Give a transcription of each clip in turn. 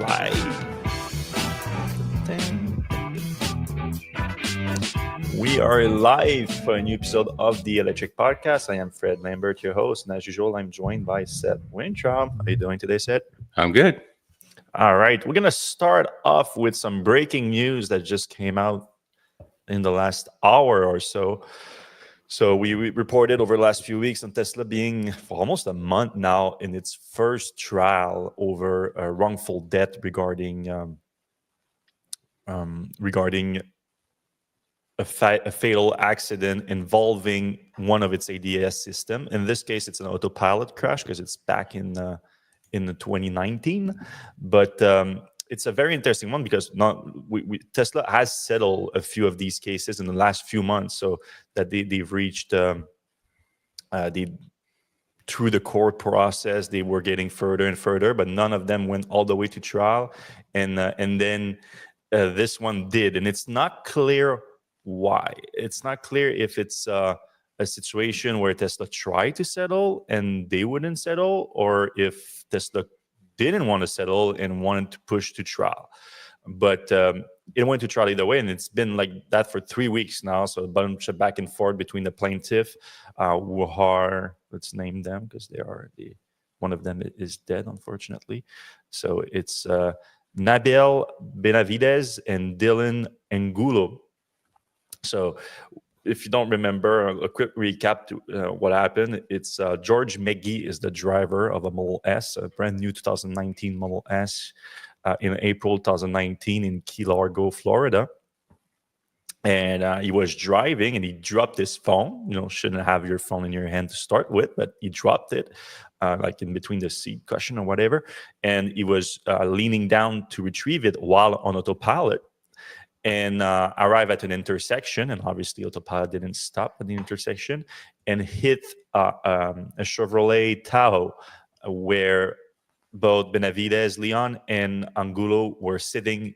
live. We are live for a new episode of the Electrek podcast. I am Fred Lambert, your host, and as usual, I'm joined by Seth Wintrom. How are you doing today, Seth? I'm good. All right, we're gonna start off with some breaking news that just came out in the last hour or so. So we reported over the last few weeks on Tesla being for almost a month now in its first trial over a wrongful death regarding a fatal accident involving one of its ADAS system. In this case, it's an Autopilot crash because it's back in the 2019. But it's a very interesting one because Tesla has settled a few of these cases in the last few months, so that they've reached through the court process. They were getting further and further, but none of them went all the way to trial, and then this one did, and it's not clear why. It's not clear if it's a situation where Tesla tried to settle and they wouldn't settle, or if Tesla didn't want to settle and wanted to push to trial. But it went to trial either way, and it's been like that for 3 weeks now. So a bunch of back and forth between the plaintiff, who are, let's name them because they are one of them is dead, unfortunately. So it's Nabil Benavides and Dylan Angulo. So if you don't remember, a quick recap to what happened. It's George Meggie is the driver of a Model S, a brand new 2019 Model S in April 2019 in Key Largo, Florida. And he was driving and he dropped his phone. You know, shouldn't have your phone in your hand to start with, but he dropped it like in between the seat cushion or whatever. And he was leaning down to retrieve it while on autopilot. And arrive at an intersection, and obviously Autopilot didn't stop at the intersection, and hit a Chevrolet Tahoe, where both Benavides, Leon, and Angulo were standing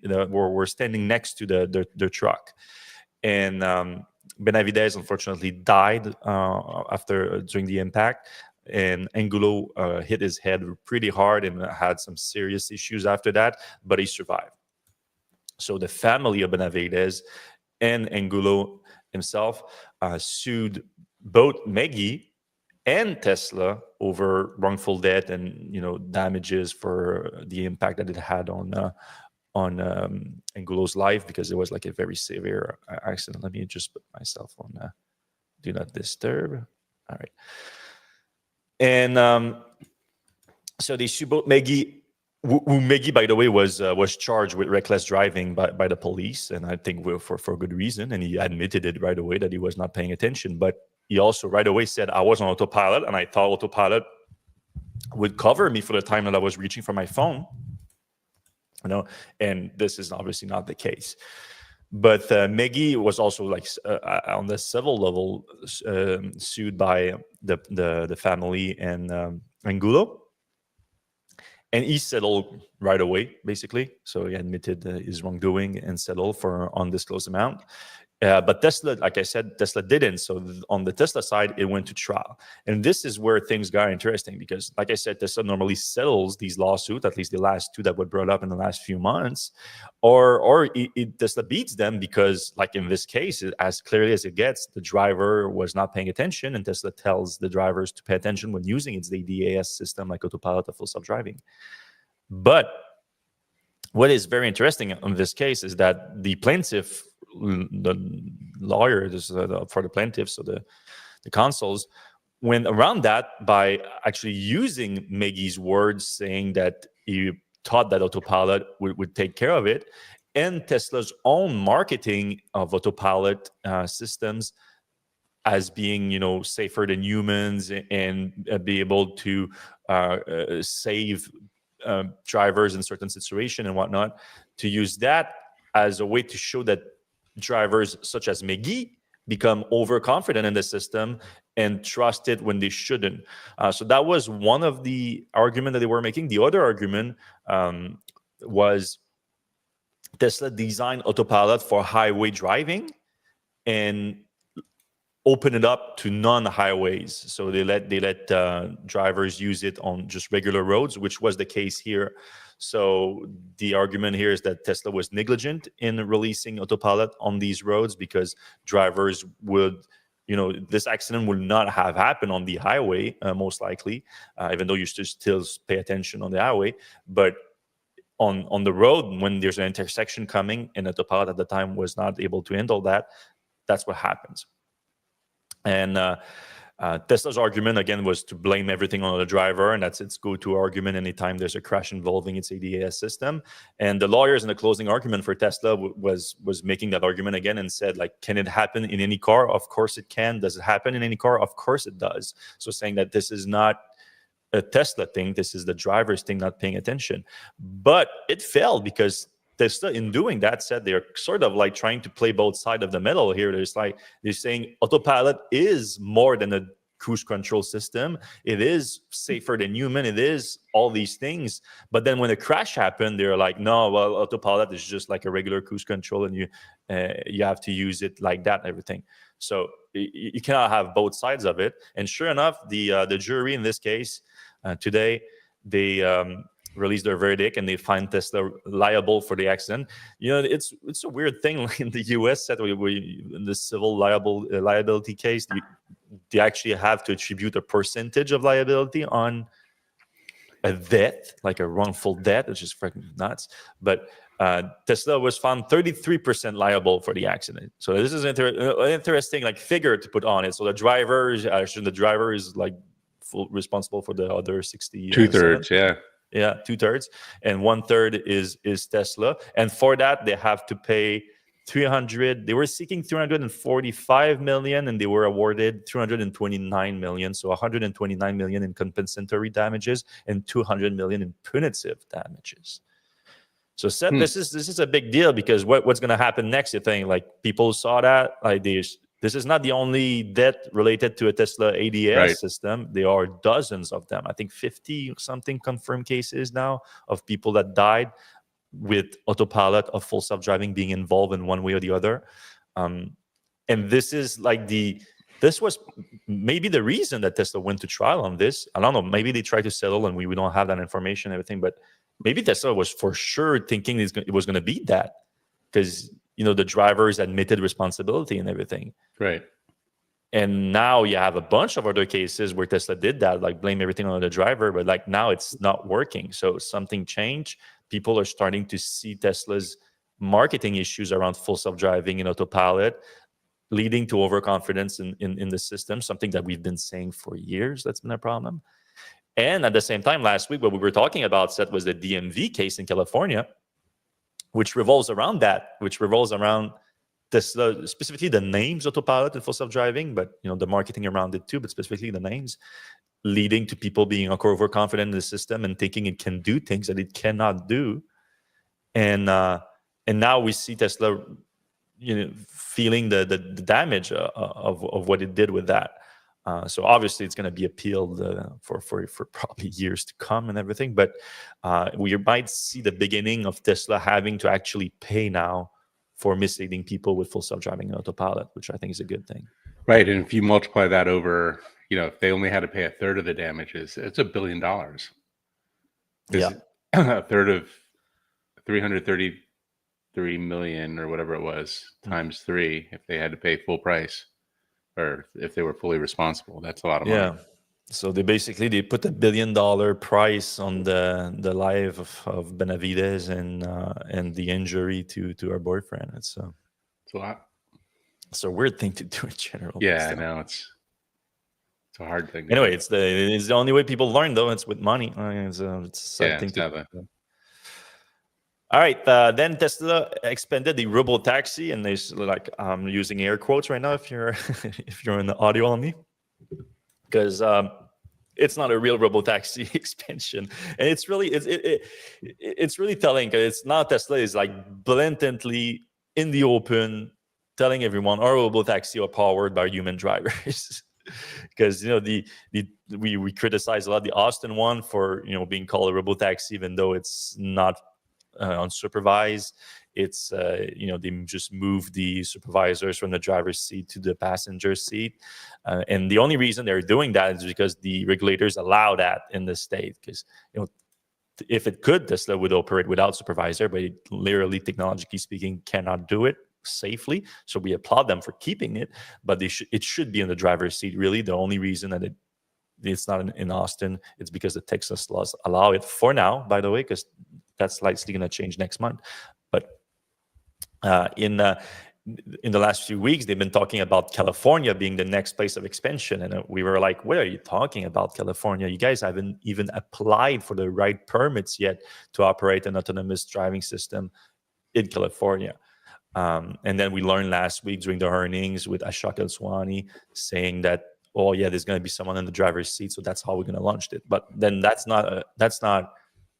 next to the truck. And Benavides unfortunately died during the impact, and Angulo hit his head pretty hard and had some serious issues after that, but he survived. So the family of Benavides and Angulo himself sued both Meggie and Tesla over wrongful death and damages for the impact that it had on Angulo's life, because it was like a very severe accident. Let me just put myself on do not disturb. All right, and so they sue both Meggie. Who Meggie, by the way, was charged with reckless driving by the police, and I think for good reason. And he admitted it right away that he was not paying attention. But he also right away said, "I was on autopilot, and I thought autopilot would cover me for the time that I was reaching for my phone." And this is obviously not the case. But Meggie was also like on the civil level sued by the family and Angulo. And he settled right away, basically. So he admitted his wrongdoing and settled for undisclosed amount. But Tesla, like I said, Tesla didn't. So on the Tesla side, it went to trial. And this is where things got interesting because, like I said, Tesla normally settles these lawsuits, at least the last two that were brought up in the last few months, or Tesla beats them because, like in this case, as clearly as it gets, the driver was not paying attention, and Tesla tells the drivers to pay attention when using its ADAS system like Autopilot or Full Self-Driving. But what is very interesting in this case is that the plaintiff, the lawyer for the plaintiffs, so the consuls, went around that by actually using Meggie's words, saying that he thought that Autopilot would take care of it, and Tesla's own marketing of Autopilot systems as being, safer than humans and be able to save drivers in certain situations and whatnot, to use that as a way to show that drivers such as Meggie become overconfident in the system and trust it when they shouldn't. So that was one of the arguments that they were making. The other argument was Tesla designed Autopilot for highway driving, and open it up to non-highways. So they let drivers use it on just regular roads, which was the case here. So the argument here is that Tesla was negligent in releasing Autopilot on these roads because drivers would, this accident would not have happened on the highway, most likely, even though you should still pay attention on the highway. But on the road, when there's an intersection coming and Autopilot at the time was not able to handle that, that's what happens. And Tesla's argument, again, was to blame everything on the driver, and that's its go-to argument anytime there's a crash involving its ADAS system. And the lawyers in the closing argument for Tesla was making that argument again and said, like, can it happen in any car? Of course it can. Does it happen in any car? Of course it does. So saying that this is not a Tesla thing, this is the driver's thing not paying attention. But it failed because Tesla, in doing that, said they're sort of like trying to play both sides of the middle here. They're saying Autopilot is more than a cruise control system. It is safer than human. It is all these things. But then when a crash happened, they're like, no, well, Autopilot is just like a regular cruise control, and you have to use it like that and everything. So you cannot have both sides of it. And sure enough, the jury in this case today, they released their verdict and they find Tesla liable for the accident. It's a weird thing in the US that we in the civil liability case, they actually have to attribute a percentage of liability on a death, like a wrongful death, which is freaking nuts. But Tesla was found 33% liable for the accident. So this is an interesting like figure to put on it. So the driver is like full responsible for the other 60. 2/3, yeah. Yeah, 2/3, and 1/3 is Tesla, and for that they have to pay 300. They were seeking 345 million, and they were awarded 329 million. So 129 million in compensatory damages and 200 million in punitive damages. So Seth, this is a big deal because what's going to happen next? You think like people saw that like this is not the only debt related to a Tesla ADAS system. There are dozens of them. I think 50 something confirmed cases now of people that died with Autopilot of full self-driving being involved in one way or the other. And this is like this was maybe the reason that Tesla went to trial on this. I don't know. Maybe they tried to settle and we don't have that information and everything. But maybe Tesla was for sure thinking it was going to be that because the drivers admitted responsibility and everything. Right. And now you have a bunch of other cases where Tesla did that, like blame everything on the driver, but like now it's not working. So something changed. People are starting to see Tesla's marketing issues around full self-driving and Autopilot leading to overconfidence in the system, something that we've been saying for years that's been a problem. And at the same time, last week, what we were talking about, Seth, was the DMV case in California, which revolves around Tesla, specifically the names Autopilot and full self-driving, but the marketing around it too, but specifically the names, leading to people being overconfident in the system and thinking it can do things that it cannot do. And now we see Tesla, feeling the damage of what it did with that. So obviously it's going to be appealed for probably years to come and everything. But we might see the beginning of Tesla having to actually pay now for misleading people with full self-driving and Autopilot, which I think is a good thing. Right. And if you multiply that over, if they only had to pay a third of the damages, it's $1 billion. Yeah. A third of 333 million or whatever it was times 3, if they had to pay full price. Or if they were fully responsible, that's a lot of money. Yeah. So they put $1 billion price on the life of Benavides and the injury to her boyfriend. It's a lot. It's a weird thing to do in general. Yeah, I know it's a hard thing. Anyway, it's the only way people learn though. It's with money. It's a sad thing to do. All right, then Tesla expanded the Robotaxi, and there's like I'm using air quotes right now if you're in the audio only, because it's not a real Robotaxi expansion, and it's really telling. Cause it's now Tesla is like blatantly in the open telling everyone our Robotaxi are powered by human drivers. Because we criticize a lot the Austin one for being called a Robotaxi, even though it's not unsupervised. It's they just move the supervisors from the driver's seat to the passenger seat, and the only reason they're doing that is because the regulators allow that in the state. Because if it could, Tesla would operate without supervisor, but it literally, technologically speaking, cannot do it safely. So we applaud them for keeping it, but it should be in the driver's seat. Really, the only reason that it's not in Austin, it's because the Texas laws allow it for now, by the way, because that's likely going to change next month. But in the last few weeks, they've been talking about California being the next place of expansion. And we were like, what are you talking about, California? You guys haven't even applied for the right permits yet to operate an autonomous driving system in California. And then we learned last week during the earnings with Ashok El-Swani saying that, oh yeah, there's going to be someone in the driver's seat, so that's how we're going to launch it. But then that's not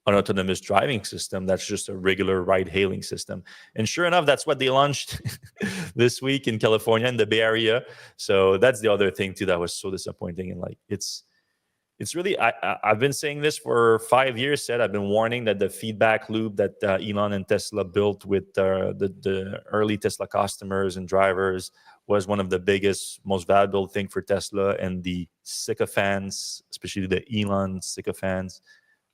an autonomous driving system. That's just a regular ride-hailing system. And sure enough, that's what they launched this week in California, in the Bay Area. So that's the other thing too that was so disappointing. And like it's really, I've been saying this for 5 years. I've been warning that the feedback loop that Elon and Tesla built with the early Tesla customers and drivers was one of the biggest, most valuable thing for Tesla. And the sycophants, especially the Elon sycophants,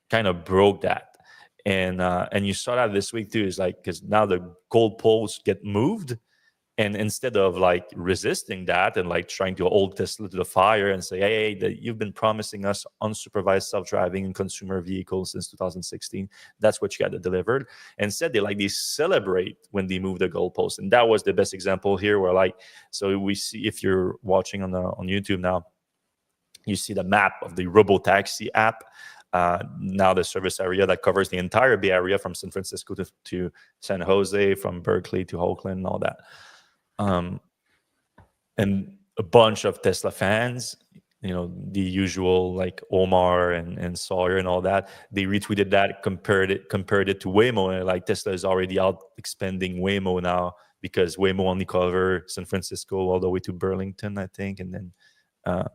kind of broke that. And you saw that this week too. Is like, because now the goalposts get moved, and instead of like resisting that and like trying to hold Tesla to the fire and say, hey, you've been promising us unsupervised self-driving in consumer vehicles since 2016, that's what you got to deliver. Instead, they celebrate when they move the goalposts. And that was the best example here, where like, so we see, if you're watching on YouTube now, you see the map of the Robotaxi app. Now the service area that covers the entire Bay Area, from San Francisco to San Jose, from Berkeley to Oakland, and all that. And a bunch of Tesla fans, the usual like Omar and Sawyer and all that, they retweeted that, compared it to Waymo, and like Tesla is already out expanding Waymo now, because Waymo only cover San Francisco all the way to Burlington, I think, and then a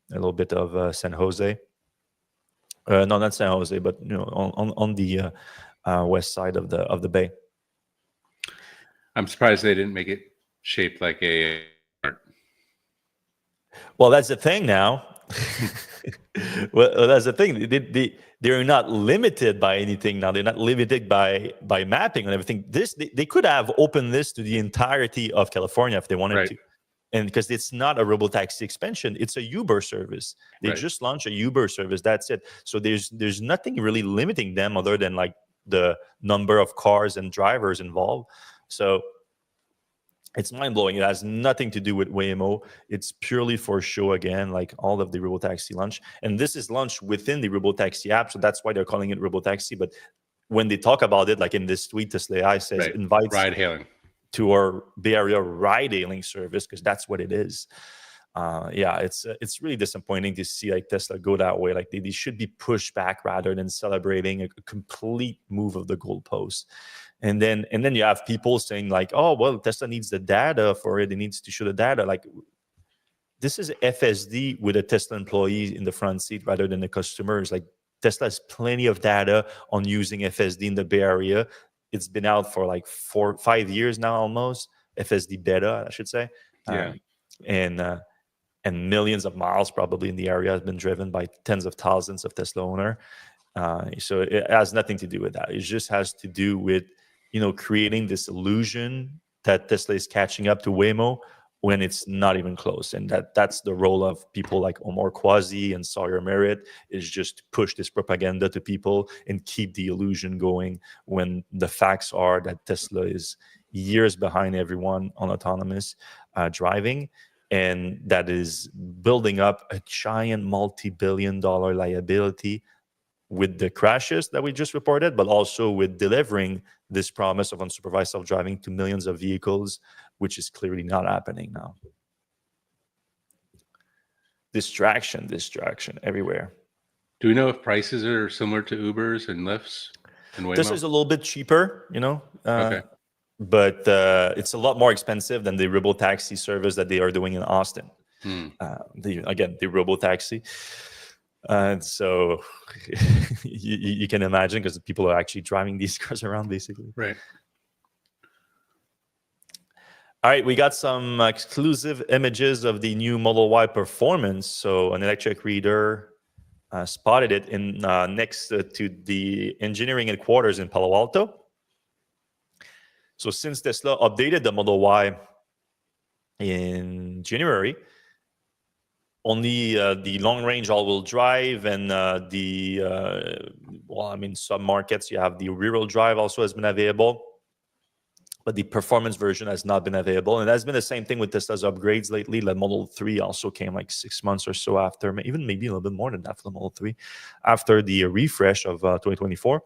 little bit of San Jose. No, not San Jose, but on the west side of the bay. I'm surprised they didn't make it shaped like a. Well, that's the thing now. Well, that's the thing. They're not limited by anything now. They're not limited by mapping and everything. They could have opened this to the entirety of California if they wanted to. And because it's not a Robotaxi expansion, it's a Uber service. They just launched a Uber service. That's it. So there's nothing really limiting them other than like the number of cars and drivers involved. So it's mind-blowing. It has nothing to do with Waymo. It's purely for show again, like all of the Robotaxi launch. And this is launched within the Robotaxi app, so that's why they're calling it Robotaxi. But when they talk about it, like in this tweet, Tesla AI says invites ride-hailing to our Bay Area ride-hailing service, because that's what it is. It's really disappointing to see like Tesla go that way. Like they should be pushed back rather than celebrating a complete move of the goalpost. And then you have people saying like, oh, well, Tesla needs the data for it. It needs to show the data. Like, this is FSD with a Tesla employee in the front seat rather than the customers. Like, Tesla has plenty of data on using FSD in the Bay Area. It's been out for like 4-5 years now, almost. FSD beta, I should say. And millions of miles probably in the area has been driven by tens of thousands of Tesla owners. So it has nothing to do with that. It just has to do with creating this illusion that Tesla is catching up to Waymo when it's not even close. And that's the role of people like Omar Quasi and Sawyer Merritt, is just push this propaganda to people and keep the illusion going, when the facts are that Tesla is years behind everyone on autonomous driving, and that is building up a giant multi-billion-dollar liability with the crashes that we just reported, but also with delivering this promise of unsupervised self-driving to millions of vehicles, which is clearly not happening now. Distraction everywhere. Do we know if prices are similar to Ubers and Lyfts and Waymo? This is a little bit cheaper, Okay. But it's a lot more expensive than the Robotaxi service that they are doing in Austin. The Robotaxi. So you can imagine, because people are actually driving these cars around, basically. Right. All right, we got some exclusive images of the new Model Y Performance. So an electric reader spotted it in next to the engineering headquarters in Palo Alto. So since Tesla updated the Model Y in January, only the long-range all-wheel drive and some markets you have the rear-wheel drive also has been available, but the performance version has not been available. And that's been the same thing with Tesla's upgrades lately. The Model 3 also came like 6 months or so after, even maybe a little bit more than that for the Model 3, after the refresh of 2024.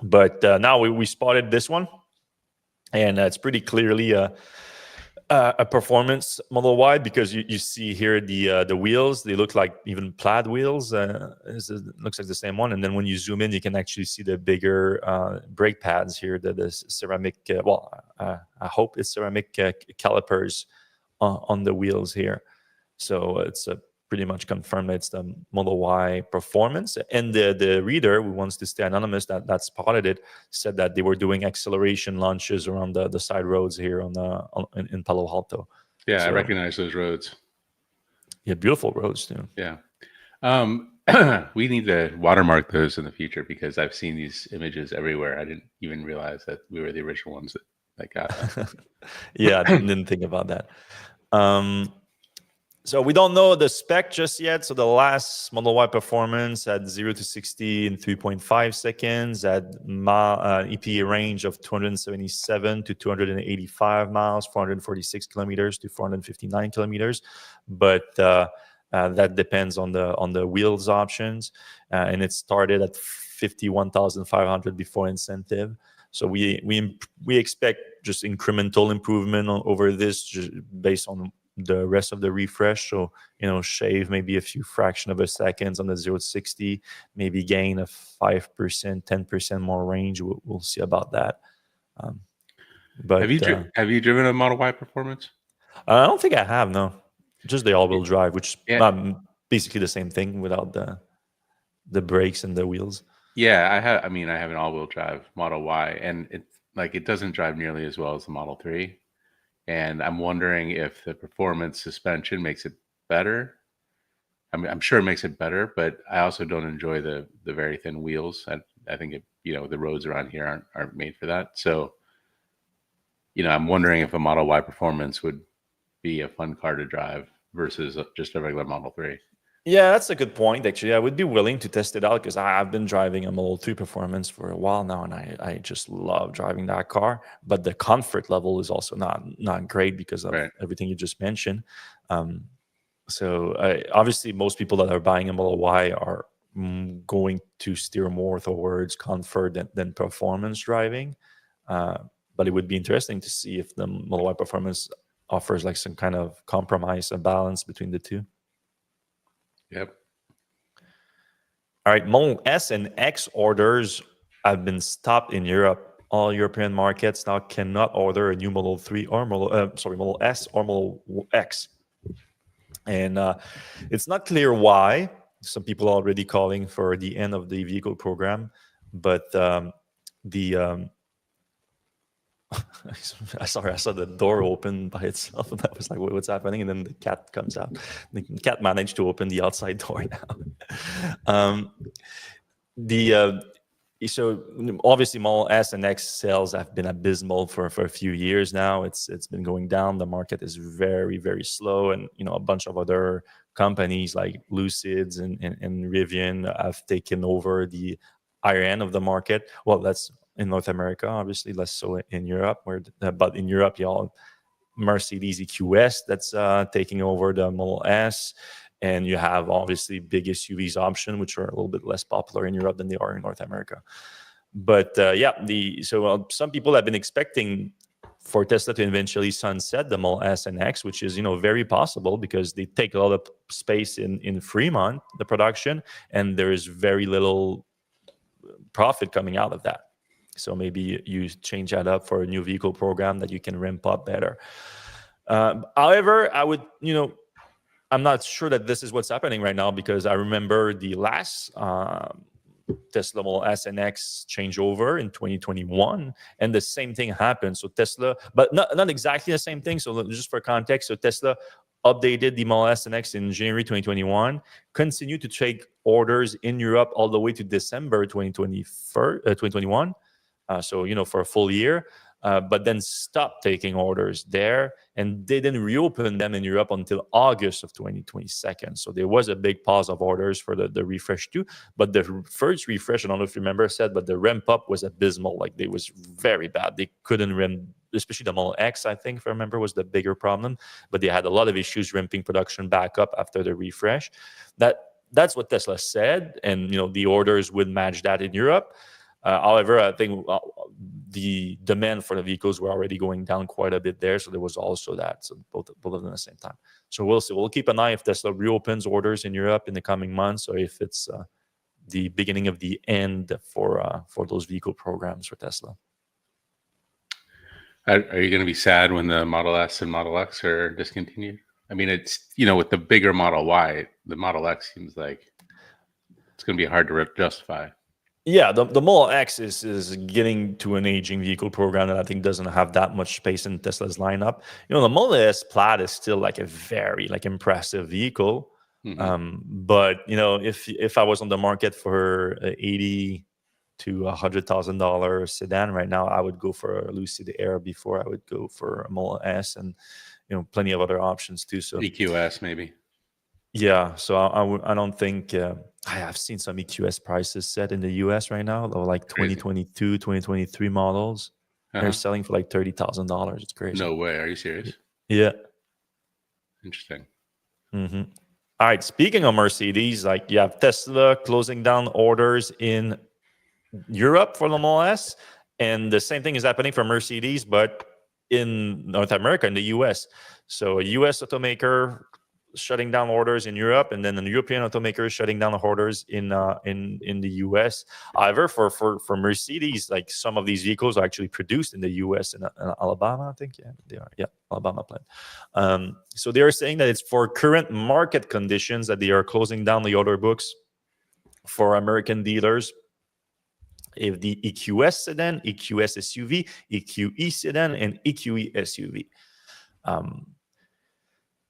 But now we spotted this one, and it's pretty clearly a performance Model Y, because you see here the wheels, they look like even plaid wheels. It looks like the same one. And then when you zoom in, you can actually see the bigger brake pads here, the ceramic, I hope it's ceramic calipers on the wheels here. So it's pretty much confirmed that it's the Model Y Performance. And the reader, who wants to stay anonymous, that spotted it, said that they were doing acceleration launches around the side roads here in Palo Alto. Yeah, so, I recognize those roads. Yeah, beautiful roads too. Yeah. We need to watermark those in the future, because I've seen these images everywhere. I didn't even realize that we were the original ones that got that. Yeah, I didn't think about that. So we don't know the spec just yet. So the last Model Y Performance had 0 to 60 in 3.5 seconds, had EPA range of 277 to 285 miles, 446 kilometers to 459 kilometers. But that depends on the wheels options. And it started at 51,500 before incentive. So we expect just incremental improvement over this, just based on the rest of the refresh. So, shave maybe a few fraction of a seconds on the 0 to 60, maybe gain a 5%, 10% more range. We'll see about that. But have you driven a Model Y Performance? I don't think I have, no. Just the all-wheel drive, which basically the same thing without the brakes and the wheels. Yeah, I have an all-wheel drive Model Y, and it doesn't drive nearly as well as the Model 3. And I'm wondering if the performance suspension makes it better. I'm sure it makes it better, but I also don't enjoy the very thin wheels. I think the roads around here aren't made for that. So, I'm wondering if a Model Y Performance would be a fun car to drive versus just a regular Model 3. Yeah, that's a good point, actually. I would be willing to test it out, because I've been driving a Model 3 Performance for a while now, and I just love driving that car. But the comfort level is also not great because of everything you just mentioned. So obviously, most people that are buying a Model Y are going to steer more towards comfort than performance driving. But it would be interesting to see if the Model Y Performance offers like some kind of compromise, a balance between the two. Yep. All right, Model S and X orders have been stopped in Europe. All European markets now cannot order a new Model 3 or Model S or Model X. And it's not clear why. Some people are already calling for the end of the vehicle program, but I saw the door open by itself, and I was like, what's happening? And then the cat comes out. The cat managed to open the outside door now. So obviously Model S and X sales have been abysmal for a few years now. It's been going down. The market is very, very slow. And, a bunch of other companies like Lucids and Rivian have taken over the higher end of the market. Well, that's in North America, obviously, less so in Europe. But in Europe, Mercedes EQS that's taking over the Model S. And you have obviously big SUVs option, which are a little bit less popular in Europe than they are in North America. But some people have been expecting for Tesla to eventually sunset the Model S and X, which is very possible because they take a lot of space in Fremont, the production, and there is very little profit coming out of that. So maybe you change that up for a new vehicle program that you can ramp up better. However, I I'm not sure that this is what's happening right now, because I remember the last Tesla Model S and X changeover in 2021, and the same thing happened. So Tesla, but not exactly the same thing. So just for context, so Tesla updated the Model S and X in January 2021, continued to take orders in Europe all the way to December 2021. So, for a full year, but then stopped taking orders there, and they didn't reopen them in Europe until August of 2022. So there was a big pause of orders for the refresh too. But the first refresh, I don't know if you remember, said, but the ramp up was abysmal. Like, they was very bad. They couldn't ramp, especially the Model X, I think, if I remember, was the bigger problem. But they had a lot of issues ramping production back up after the refresh. That's what Tesla said, and the orders would match that in Europe. However, I think the demand for the vehicles were already going down quite a bit there, so there was also that. So both of them at the same time. So we'll see. We'll keep an eye if Tesla reopens orders in Europe in the coming months, or if it's the beginning of the end for those vehicle programs for Tesla. Are you going to be sad when the Model S and Model X are discontinued? I mean, it's with the bigger Model Y, the Model X seems like it's going to be hard to justify. Yeah, the Model X is getting to an aging vehicle program that I think doesn't have that much space in Tesla's lineup. The Model S Plaid is still like a very impressive vehicle. Mm-hmm. But if I was on the market for $80,000 to $100,000 sedan right now, I would go for a Lucid Air before I would go for a Model S, and plenty of other options too. So EQS maybe. Yeah, so I don't think I've seen some EQS prices set in the US right now, like 2022, 2023 models. They're selling for like $30,000. It's crazy. No way. Are you serious? Yeah. Interesting. Mm-hmm. All right. Speaking of Mercedes, like you have Tesla closing down orders in Europe for the Model S, and the same thing is happening for Mercedes, but in North America, in the US. So a US automaker shutting down orders in Europe, and then the European automakers shutting down orders in the US. However, for Mercedes, like some of these vehicles are actually produced in the US, in Alabama, I think. Yeah, they are. Yeah, Alabama plant. So they are saying that it's for current market conditions that they are closing down the order books for American dealers. If the EQS sedan, EQS SUV, EQE sedan, and EQE SUV.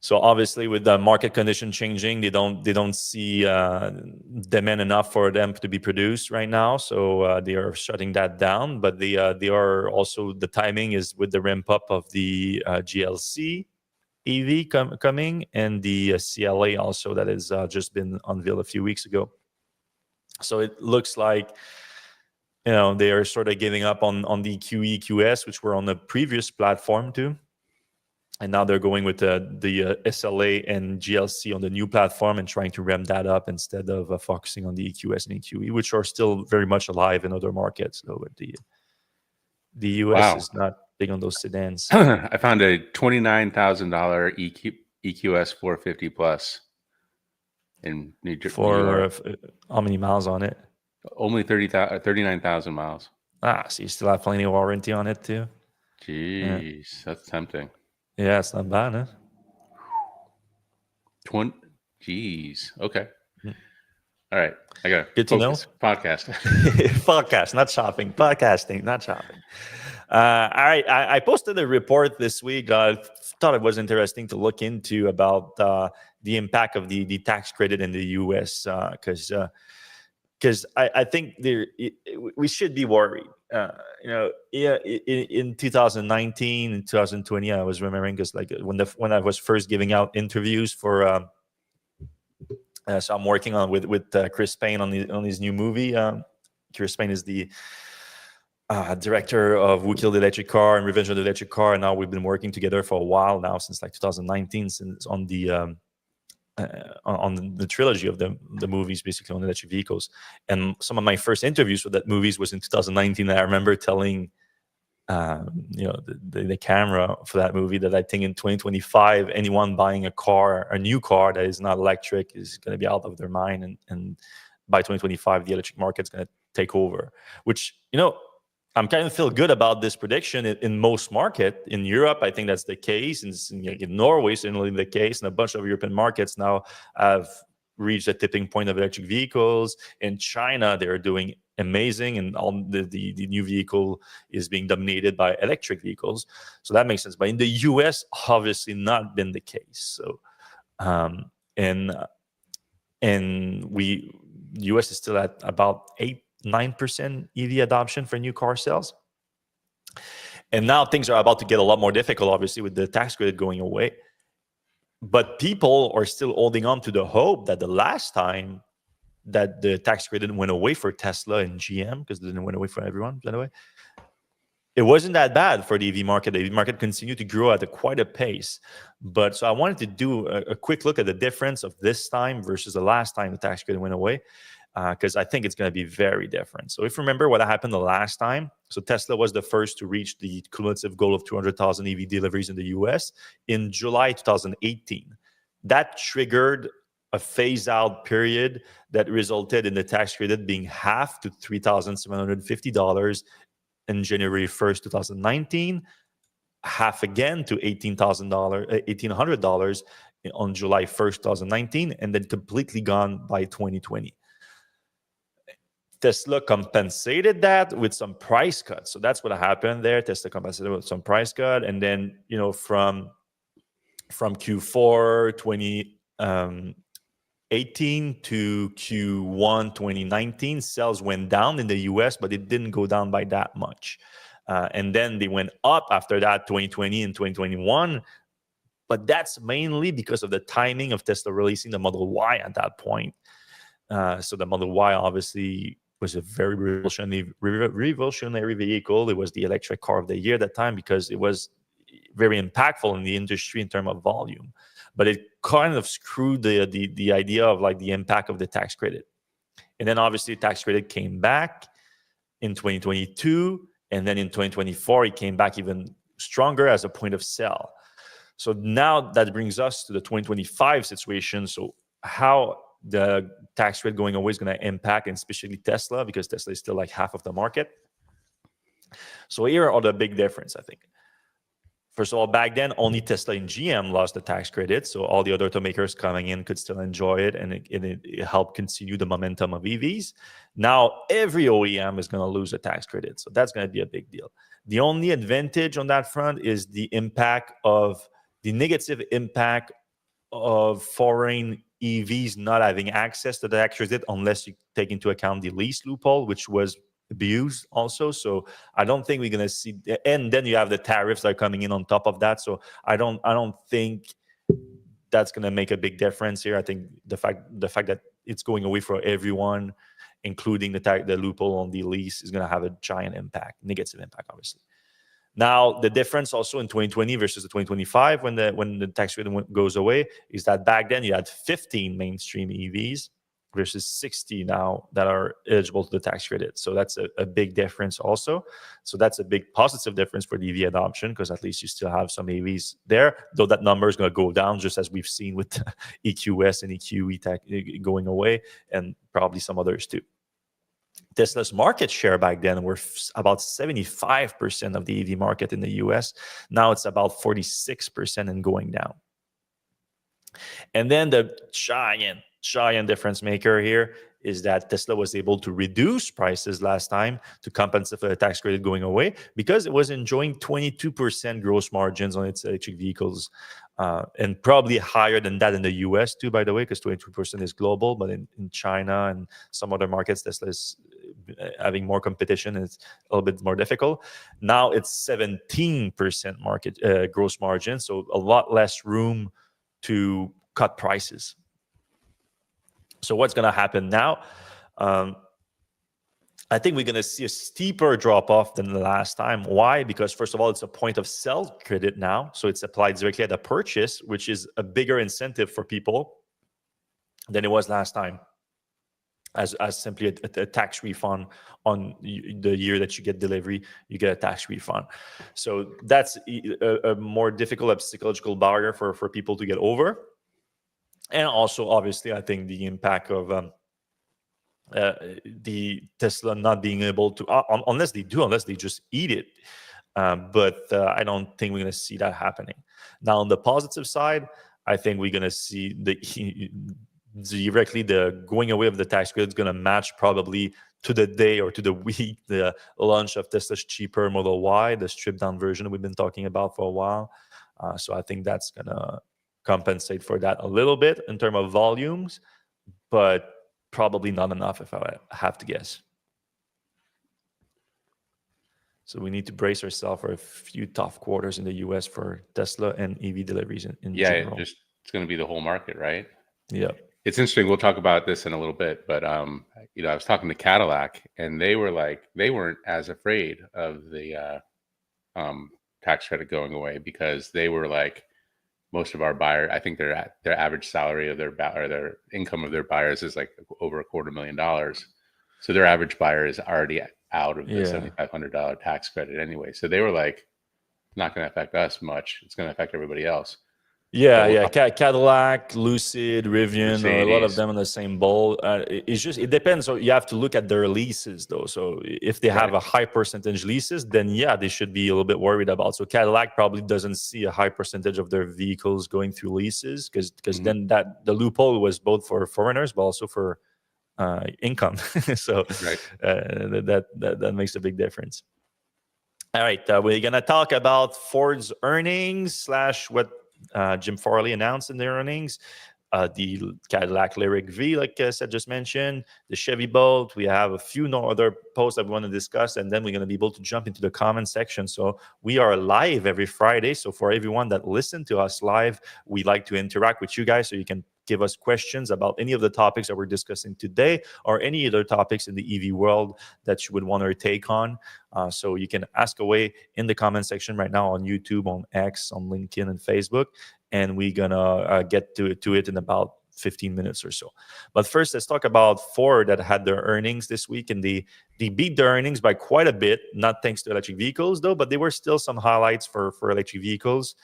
So obviously, with the market condition changing, they don't see demand enough for them to be produced right now. So they are shutting that down. But they are also, the timing is with the ramp up of the GLC EV coming, and the CLA also that has just been unveiled a few weeks ago. So it looks like they are sort of giving up on the EQE EQS, which were on the previous platform too. And now they're going with the SLA and GLC on the new platform and trying to ramp that up instead of focusing on the EQS and EQE, which are still very much alive in other markets. Though the US is not big on those sedans. I found a $29,000 EQS 450 Plus in New York. For how many miles on it? Only 39,000 miles. So you still have plenty of warranty on it too. Jeez, that's tempting. Yeah, it's not bad, huh? Jeez. Okay. All right. I got good to know. Podcast. Podcast, not shopping. Podcasting, not shopping. All right. I posted a report this week. I thought it was interesting to look into about the impact of the tax credit in the U.S. Because I think we should be worried. In 2019 and 2020, I was remembering, because like when I was first giving out interviews for, so I'm working on with Chris Payne on his new movie. Chris Payne is the director of Who Killed the Electric Car and Revenge of the Electric Car, and now we've been working together for a while now, since like 2019, since on the trilogy of the movies, basically on electric vehicles. And some of my first interviews for that movies was in 2019. And I remember telling the camera for that movie that I think in 2025, anyone buying a new car that is not electric is going to be out of their mind, and by 2025 the electric market's going to take over, which I'm kind of feel good about this prediction in most market. In Europe, I think that's the case. In Norway, certainly the case. And a bunch of European markets now have reached a tipping point of electric vehicles. In China, they're doing amazing, and all the new vehicle is being dominated by electric vehicles. So that makes sense. But in the US, obviously not been the case. So um, and we US is still at about 8-9% EV adoption for new car sales. And now things are about to get a lot more difficult, obviously, with the tax credit going away. But people are still holding on to the hope that the last time that the tax credit went away for Tesla and GM, because it didn't went away for everyone, by the way, it wasn't that bad for the EV market. The EV market continued to grow at quite a pace. But so I wanted to do a quick look at the difference of this time versus the last time the tax credit went away, because I think it's going to be very different. So if you remember what happened the last time, so Tesla was the first to reach the cumulative goal of 200,000 EV deliveries in the US in July 2018. That triggered a phase-out period that resulted in the tax credit being half to $3,750 in January 1st, 2019, half again to $1,800 on July 1st, 2019, and then completely gone by 2020. Tesla compensated that with some price cuts. So that's what happened there. Tesla compensated with some price cut. And then, from Q4 2018 to Q1 2019, sales went down in the US, but it didn't go down by that much. And then they went up after that, 2020 and 2021. But that's mainly because of the timing of Tesla releasing the Model Y at that point. So the Model Y obviously was a very revolutionary vehicle. It was the electric car of the year at that time because it was very impactful in the industry in terms of volume. But it kind of screwed the idea of like the impact of the tax credit. And then obviously tax credit came back in 2022. And then in 2024, it came back even stronger as a point of sale. So now that brings us to the 2025 situation. So how the tax rate going away is going to impact, and especially Tesla, because Tesla is still like half of the market. So here are the big difference, I think. First of all, back then, only Tesla and GM lost the tax credit. So all the other automakers coming in could still enjoy it, and it helped continue the momentum of EVs. Now, every OEM is going to lose a tax credit. So that's going to be a big deal. The only advantage on that front is the negative impact of foreign EVs not having access to the tax credit unless you take into account the lease loophole, which was abused also. So I don't think we're going to see, and then you have the tariffs that are coming in on top of that. So I don't think that's going to make a big difference here. I think the fact that it's going away for everyone, including the loophole on the lease, is going to have a giant impact, negative impact, obviously. Now, the difference also in 2020 versus the 2025 when the tax credit goes away is that back then you had 15 mainstream EVs versus 60 now that are eligible to the tax credit. So that's a big difference also. So that's a big positive difference for the EV adoption, because at least you still have some EVs there, though that number is going to go down, just as we've seen with EQS and EQ going away, and probably some others too. Tesla's market share back then were about 75% of the EV market in the US. Now it's about 46% and going down. And then the giant difference maker here is that Tesla was able to reduce prices last time to compensate for the tax credit going away, because it was enjoying 22% gross margins on its electric vehicles, and probably higher than that in the US too, by the way, because 22% is global, but in China and some other markets, Tesla is having more competition and it's a little bit more difficult. Now it's 17% market gross margin, so a lot less room to cut prices. So what's going to happen now? I think we're going to see a steeper drop-off than the last time. Why? Because first of all, it's a point of sale credit now. So it's applied directly at the purchase, which is a bigger incentive for people than it was last time, as simply a tax refund on the year that you get delivery, you get a tax refund. So that's a more difficult psychological barrier for people to get over. And also, obviously, I think the impact of the Tesla not being able to, unless they just eat it. But I don't think we're going to see that happening. Now, on the positive side, I think we're going to see directly the going away of the tax credit is going to match probably to the day or to the week the launch of Tesla's cheaper Model Y, the stripped down version we've been talking about for a while. So I think that's going to compensate for that a little bit in terms of volumes, but probably not enough if I have to guess. So we need to brace ourselves for a few tough quarters in the US for Tesla and EV deliveries in general. It's going to be the whole market, right? Yeah. It's interesting. We'll talk about this in a little bit, but I was talking to Cadillac, and they weren't as afraid of the tax credit going away, because they were like, most of our buyers, I think their average salary of their income of their buyers is like over $250,000. So their average buyer is already out of the $7,500 tax credit anyway. So they were like, not going to affect us much. It's going to affect everybody else. Cadillac, Lucid, Rivian, Mercedes. A lot of them in the same bowl. It depends. So you have to look at their leases, though. So if they have a high percentage leases, then they should be a little bit worried about. So Cadillac probably doesn't see a high percentage of their vehicles going through leases, because then the loophole was both for foreigners but also for income. So that makes a big difference. All right, we're gonna talk about Ford's earnings / what Jim Farley announced in their earnings. The Cadillac Lyriq-V, like I said, just mentioned, the Chevy Bolt. We have a few other posts that we want to discuss, and then we're going to be able to jump into the comment section. So we are live every Friday. So for everyone that listen to us live, we like to interact with you guys, so you can give us questions about any of the topics that we're discussing today, or any other topics in the EV world that you would want our take on. So you can ask away in the comment section right now on YouTube, on X, on LinkedIn, and Facebook. And we're gonna get to it in about 15 minutes or so. But first, let's talk about Ford that had their earnings this week, and they beat their earnings by quite a bit, not thanks to electric vehicles though, but there were still some highlights for electric vehicles.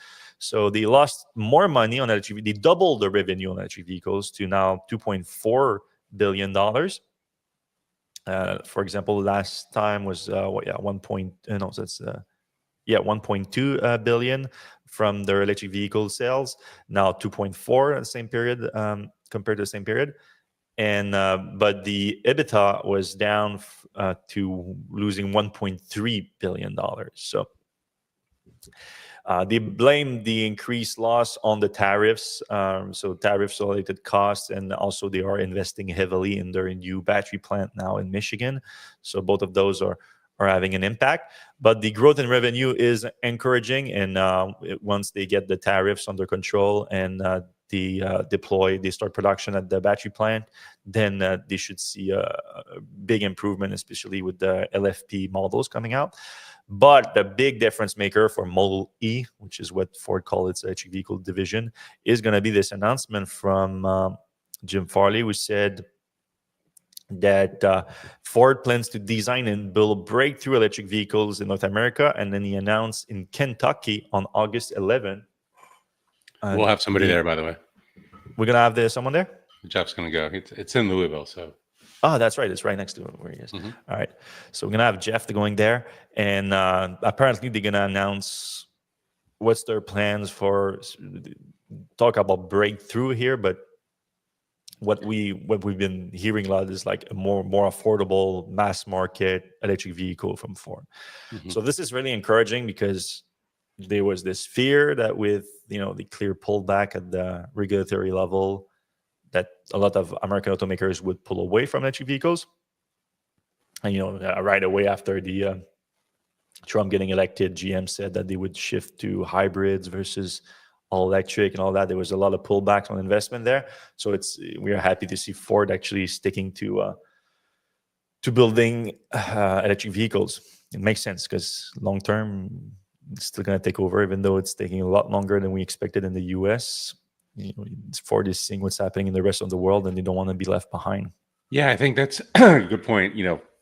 So they lost more money on electric. They doubled the revenue on electric vehicles to now $2.4 billion. For example, last time was 1.2 billion from their electric vehicle sales. Now 2.4 in the same period, compared to the same period. And but the EBITDA was down to losing $1.3 billion. So they blame the increased loss on the tariffs. So tariffs related costs, and also they are investing heavily in their new battery plant now in Michigan. So both of those are having an impact. But the growth in revenue is encouraging, and once they get the tariffs under control and they start production at the battery plant, then they should see a big improvement, especially with the LFP models coming out. But the big difference maker for Model E, which is what Ford calls its electric vehicle division, is going to be this announcement from Jim Farley, who said that Ford plans to design and build breakthrough electric vehicles in North America. And then he announced in Kentucky on August 11th. We'll have somebody there, by the way. We're going to have someone there? Jeff's going to go. It's in Louisville, so. Oh, that's right. It's right next to where he is. Mm-hmm. All right. So we're going to have Jeff going there. And apparently they're going to announce what's their plans for, talk about breakthrough here, but what we've been hearing a lot is like a more affordable mass market electric vehicle from Ford. Mm-hmm. So this is really encouraging, because there was this fear that with the clear pullback at the regulatory level, that a lot of American automakers would pull away from electric vehicles. And right away after the Trump getting elected, GM said that they would shift to hybrids versus all electric and all that. There was a lot of pullbacks on investment there. So we are happy to see Ford actually sticking to building electric vehicles. It makes sense, because long term it's still going to take over, even though it's taking a lot longer than we expected in the US. Ford is seeing what's happening in the rest of the world, and they don't want to be left behind. Yeah, I think that's a good point.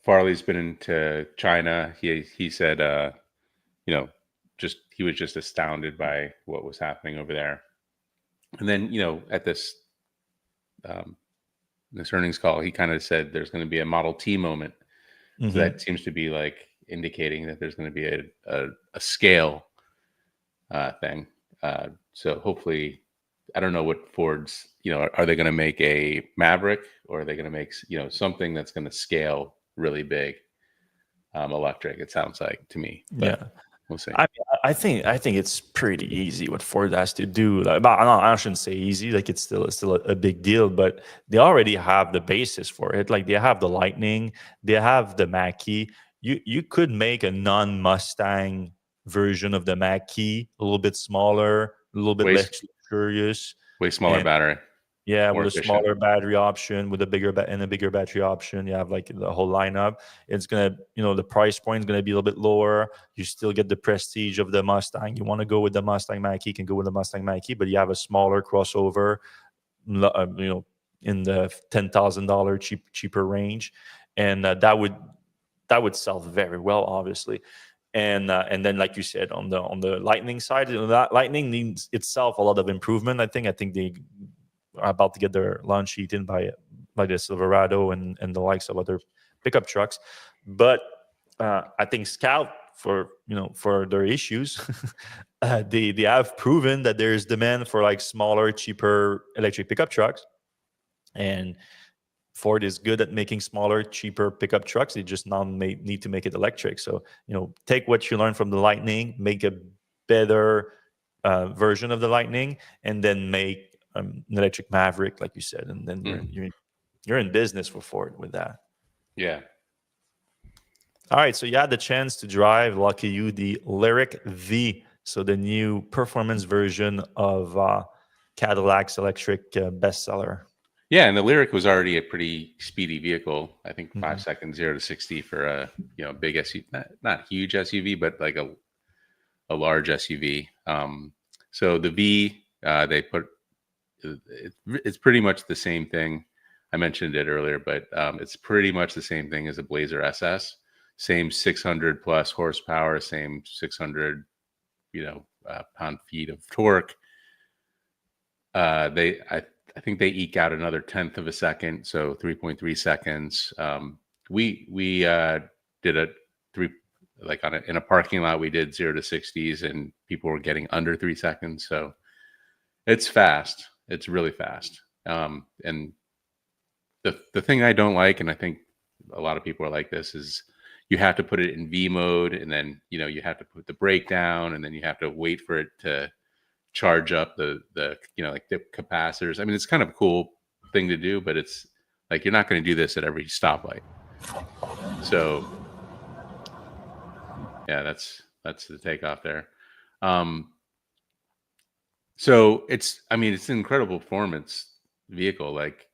Farley's been into China. He said, he was just astounded by what was happening over there. And then, at this this earnings call, he kind of said there's going to be a Model T moment. So that seems to be like indicating that there's going to be a scale thing. So hopefully, I don't know what Ford's, are they going to make a Maverick, or are they going to make, something that's going to scale really big, electric, it sounds like to me. But Yeah. we'll see. I think it's pretty easy what Ford has to do. Like, but I shouldn't say easy. Like it's still a big deal, but they already have the basis for it. Like they have the Lightning, they have the Mach-E. You could make a non-Mustang version of the Mach-E, a little bit smaller, a little bit Way, less luxurious, way smaller and battery, yeah, more with a efficient. smaller battery option, with a bigger and a bigger battery option. You have like the whole lineup. It's gonna, the price point is gonna be a little bit lower. You still get the prestige of the Mustang. You want to go with the Mustang Mach-E, can go with the Mustang Mach-E, but you have a smaller crossover, in the $10,000 cheaper range, and that would sell very well, obviously. And then, like you said, on the Lightning side, that Lightning needs itself a lot of improvement. I think they are about to get their launch eaten by the Silverado and the likes of other pickup trucks. But I think Scout, for their issues, they have proven that there's demand for like smaller, cheaper electric pickup trucks, and Ford is good at making smaller, cheaper pickup trucks. They just now need to make it electric. So, take what you learned from the Lightning, make a better version of the Lightning, and then make an electric Maverick, like you said, and then you're in business for Ford with that. Yeah. All right, so you had the chance to drive, lucky you, the Lyric V, so the new performance version of Cadillac's electric bestseller. Yeah, and the Lyriq was already a pretty speedy vehicle. I think Mm-hmm. 5 seconds 0 to 60 for a big SUV, not huge SUV, but like a large SUV. So the V, they put it's pretty much the same thing. I mentioned it earlier, but it's pretty much the same thing as a Blazer SS. Same 600 plus horsepower, same 600 pound-feet of torque. I think they eke out another tenth of a second, so 3.3 seconds. We did a three, like in a parking lot. We did 0 to 60s, and people were getting under 3 seconds. So it's fast. It's really fast. And the thing I don't like, and I think a lot of people are like this, is you have to put it in V mode, and then you have to put the brake down, and then you have to wait for it to charge up the like the capacitors. I mean, it's kind of a cool thing to do, but it's like you're not going to do this at every stoplight. So yeah, that's the takeoff there. So it's an incredible performance vehicle. Like,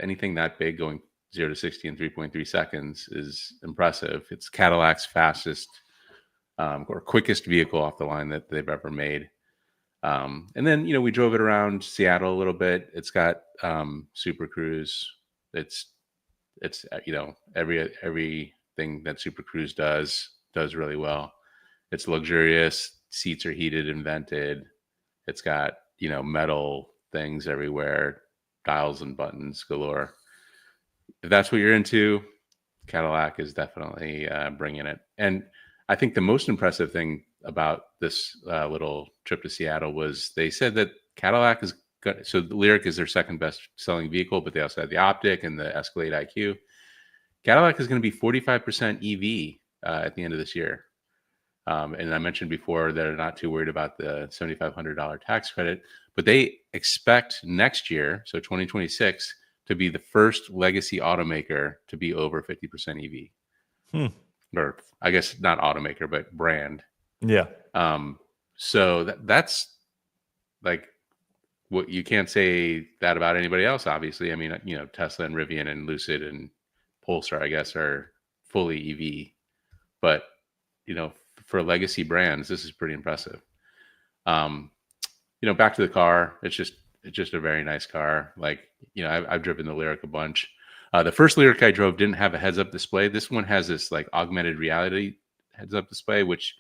anything that big going 0 to 60 in 3.3 seconds is impressive. It's Cadillac's fastest or quickest vehicle off the line that they've ever made. And then, we drove it around Seattle a little bit. It's got Super Cruise. It's everything that Super Cruise does really well. It's luxurious. Seats are heated and vented. It's got, metal things everywhere, dials and buttons galore. If that's what you're into, Cadillac is definitely bringing it. And I think the most impressive thing about this little trip to Seattle was they said that Cadillac is good. So the Lyriq is their second best selling vehicle, but they also had the Optic and the Escalade IQ. Cadillac is going to be 45% EV at the end of this year. And I mentioned before they're not too worried about the $7,500 tax credit, but they expect next year, so 2026, to be the first legacy automaker to be over 50% EV. Or I guess not automaker, but brand. Yeah. So that's like what you can't say that about anybody else, obviously. I mean, Tesla and Rivian and Lucid and Polestar, I guess, are fully EV, but for legacy brands, this is pretty impressive. Back to the car, it's just a very nice car. Like, I've driven the Lyriq a bunch. The first Lyriq I drove didn't have a heads-up display. This one has this like augmented reality heads-up display, which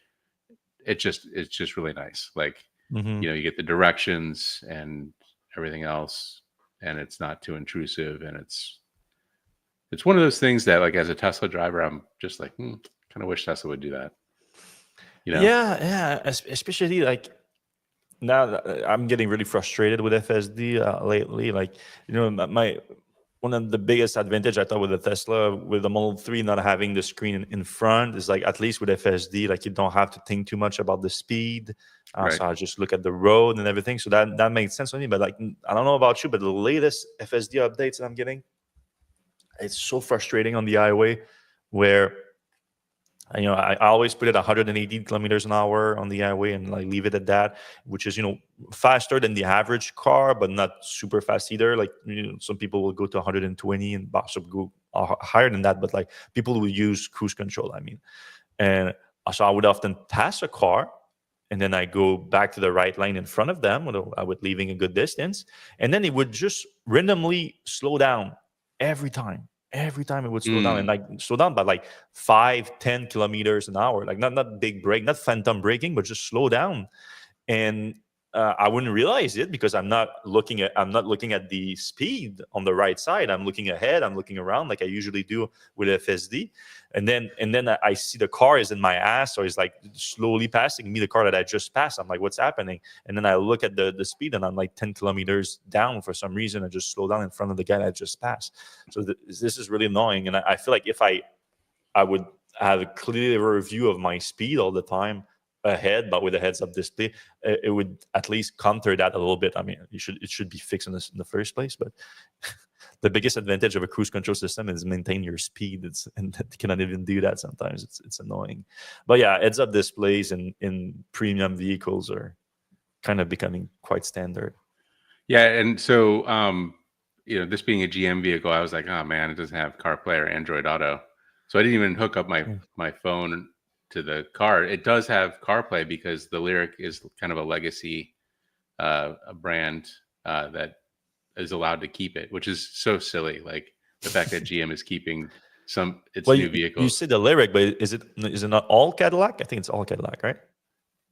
it's just really nice. Like, you get the directions and everything else. and it's not too intrusive, and it's one of those things that, like, as a Tesla driver, I'm just like, kind of wish Tesla would do that. Yeah. Especially like now that I'm getting really frustrated with FSD lately. Like, my one of the biggest advantage I thought with the Tesla, with the Model 3 not having the screen in front, is like, at least with FSD, like, you don't have to think too much about the speed. Right. So I just look at the road and everything. So that makes sense for me. But like, I don't know about you, but the latest FSD updates that I'm getting, it's so frustrating on the highway, where I always put it 180 kilometers an hour on the highway and like leave it at that, which is faster than the average car, but not super fast either. Like, some people will go to 120 and some go higher than that, but like, people will use cruise control. I mean, and so I would often pass a car, and then I go back to the right lane in front of them, I would leaving a good distance, and then it would just randomly slow down every time. Every time it would slow down, and like slow down by like 5-10 kilometers an hour, like not big brake, not phantom braking, but just slow down. And I wouldn't realize it, because I'm not looking at the speed on the right side. I'm looking ahead. I'm looking around like I usually do with FSD. And then I see the car is in my ass, or is like slowly passing me, the car that I just passed. I'm like, what's happening? And then I look at the speed, and I'm like 10 kilometers down for some reason. I just slow down in front of the guy that I just passed. So this is really annoying. And I feel like if I would have a clearer view of my speed all the time ahead, but with a heads-up display, it would at least counter that a little bit. I mean, it should be fixed in the first place. But the biggest advantage of a cruise control system is maintain your speed. And it cannot even do that sometimes. It's annoying. But yeah, heads-up displays in premium vehicles are kind of becoming quite standard. Yeah, and so this being a GM vehicle, I was like, oh man, it doesn't have CarPlay or Android Auto, so I didn't even hook up my phone to the car. It does have CarPlay because the Lyriq is kind of a legacy, a brand that is allowed to keep it, which is so silly. Like the fact that GM is keeping its new vehicles. You say the Lyriq, but is it not all Cadillac? I think it's all Cadillac, right?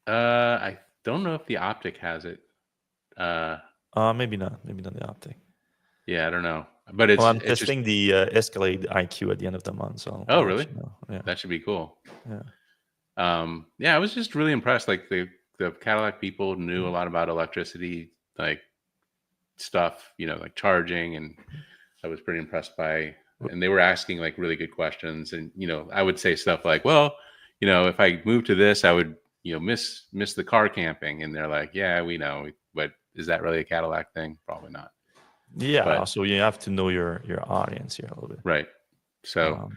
I don't know if the Optic has it. Maybe not. Maybe not the Optic. Yeah, I don't know. But I'm it's testing the Escalade IQ at the end of the month. So oh, really? Yeah. That should be cool. Yeah. Yeah, I was just really impressed. Like the Cadillac people knew a lot about electricity, like stuff, like charging, and I was pretty impressed by. And they were asking like really good questions, and I would say stuff like, well, if I move to this, I would miss the car camping, and they're like, yeah, we know, but is that really a Cadillac thing? Probably not. Yeah, so you have to know your audience here a little bit, right? So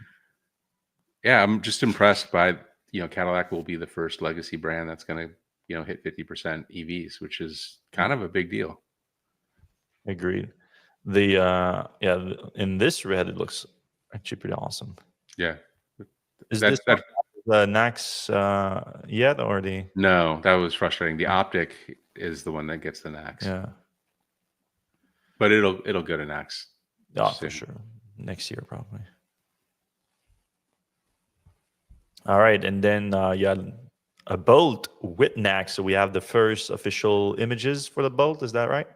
yeah, I'm just impressed by Cadillac will be the first legacy brand that's going to hit 50% EVs, which is kind of a big deal. Agreed. In this red, it looks actually pretty awesome. Yeah. Is this the NACS yet, or the? No, that was frustrating. The Optic is the one that gets the NACS. Yeah. But it'll go to NACS. Yeah, for sure. Next year, probably. All right, and then a Bolt with NACS. So we have the first official images for the Bolt. Is that right?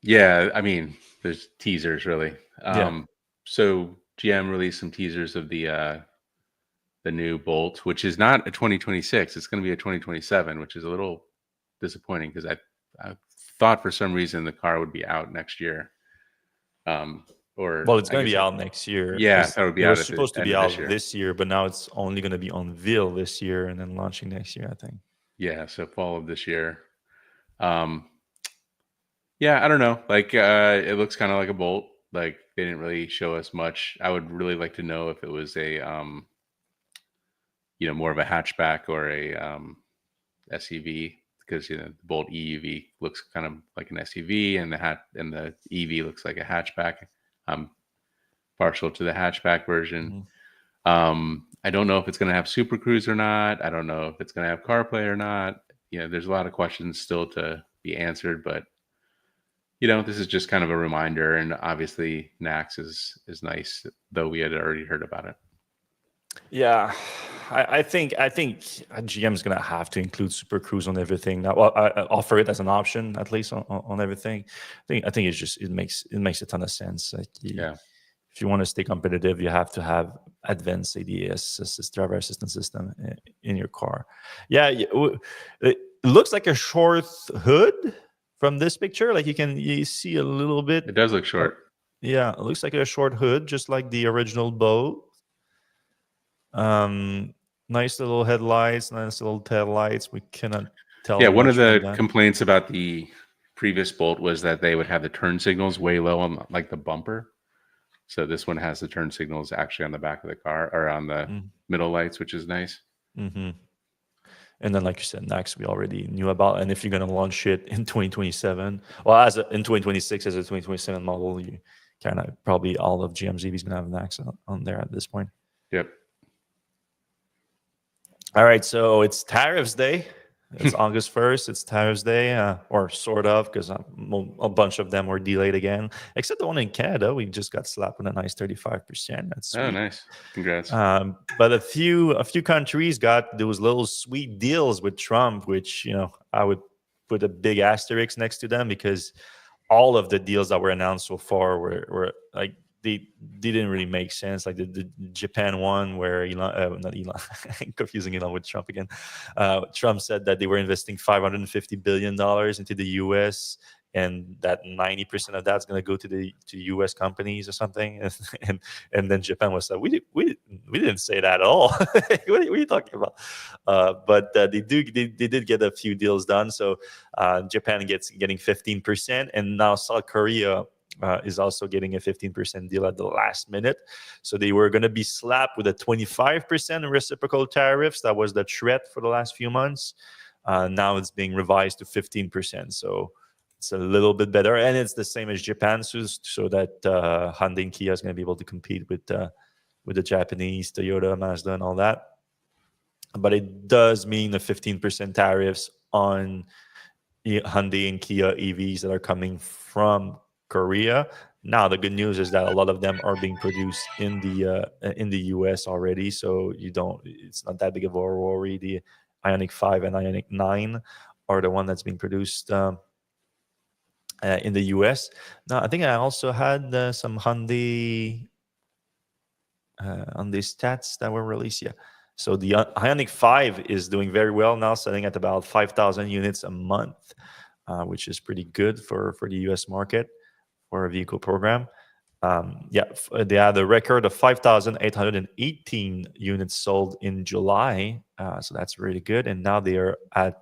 Yeah, I mean, there's teasers really. Yeah. So GM released some teasers of the new Bolt, which is not a 2026. It's going to be a 2027, which is a little disappointing because I thought for some reason the car would be out next year. Well, it's going to be out next year. Yeah, that would be out. It was supposed to be out this year, but now it's only going to be on Ville this year and then launching next year, I think. Yeah, so fall of this year. Yeah, I don't know. Like, it looks kind of like a Bolt. Like, they didn't really show us much. I would really like to know if it was a, more of a hatchback or a SUV, because the Bolt EUV looks kind of like an SUV, and the EV looks like a hatchback. I'm partial to the hatchback version. Mm-hmm. I don't know if it's going to have Super Cruise or not. I don't know if it's going to have CarPlay or not. There's a lot of questions still to be answered, but this is just kind of a reminder. And obviously NACS is nice, though we had already heard about it. Yeah, I think GM is gonna have to include Super Cruise on everything now. Well, offer it as an option at least on everything. I think it's just it makes a ton of sense. Like Yeah. if you want to stay competitive, you have to have advanced ADAS, driver assistance system, in your car. Yeah, it looks like a short hood from this picture. Like you see a little bit. It does look short. Yeah, it looks like a short hood, just like the original boat. Nice little headlights, nice little tail lights. We cannot tell Yeah, one of much from the that. complaints about the previous Bolt was that they would have the turn signals way low on like the bumper. So this one has the turn signals actually on the back of the car or on the middle lights, which is nice. Mm-hmm. And then, like you said, NACS we already knew about. And if you're going to launch it in 2027, well, in 2026 as a 2027 model, you kind of probably all of GM's EVs going to have NACS on there at this point. Yep. All right, so it's tariffs day. It's August 1st. It's tariffs day, or sort of, because a bunch of them were delayed again, except the one in Canada. We just got slapped with a nice 35%. That's sweet. Oh, nice. Congrats. But a few countries got those little sweet deals with Trump, which I would put a big asterisk next to them, because all of the deals that were announced so far were like they didn't really make sense. Like the Japan one, where not Elon, confusing Elon with Trump again. Trump said that they were investing $550 billion into the U.S. and that 90% of that's going to go to U.S. companies or something. And then Japan was like, we didn't say that at all. what are you talking about? But they did get a few deals done. So Japan getting 15%, and now South Korea is also getting a 15% deal at the last minute. So they were going to be slapped with a 25% reciprocal tariffs. That was the threat for the last few months. Now it's being revised to 15%. So it's a little bit better, and it's the same as Japan, so that Hyundai and Kia is going to be able to compete with the Japanese, Toyota, Mazda, and all that. But it does mean the 15% tariffs on Hyundai and Kia EVs that are coming from Korea. Now the good news is that a lot of them are being produced in the US already, so it's not that big of a worry. The IONIQ 5 and IONIQ 9 are the one that's being produced in the US. Now I think I also had some Hyundai on the stats that were released. Yeah. So the IONIQ 5 is doing very well now, selling at about 5,000 units a month, which is pretty good for the US market for a vehicle program. They had a record of 5,818 units sold in July. So that's really good. And now they are at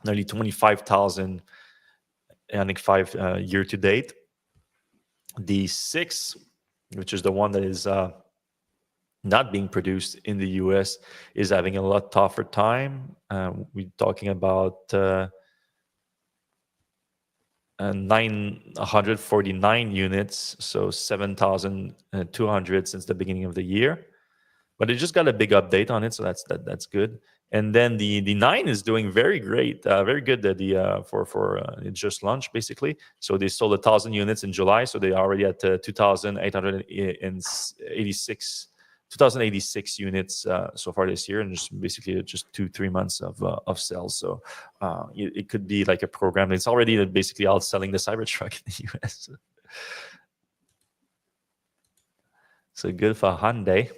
nearly 25,000 IONIQ 5 year to date. The 6, which is the one that is not being produced in the US, is having a lot tougher time. We're talking about 949 units, so 7,200 since the beginning of the year. But it just got a big update on it, so that's good. And then the 9 is doing very great, very good. For it just launched basically. So they sold 1,000 units in July, so they are already at 2,086 units so far this year, and just basically just 2-3 months of sales. So it could be like a program. It's already basically outselling the Cybertruck in the US. So good for Hyundai.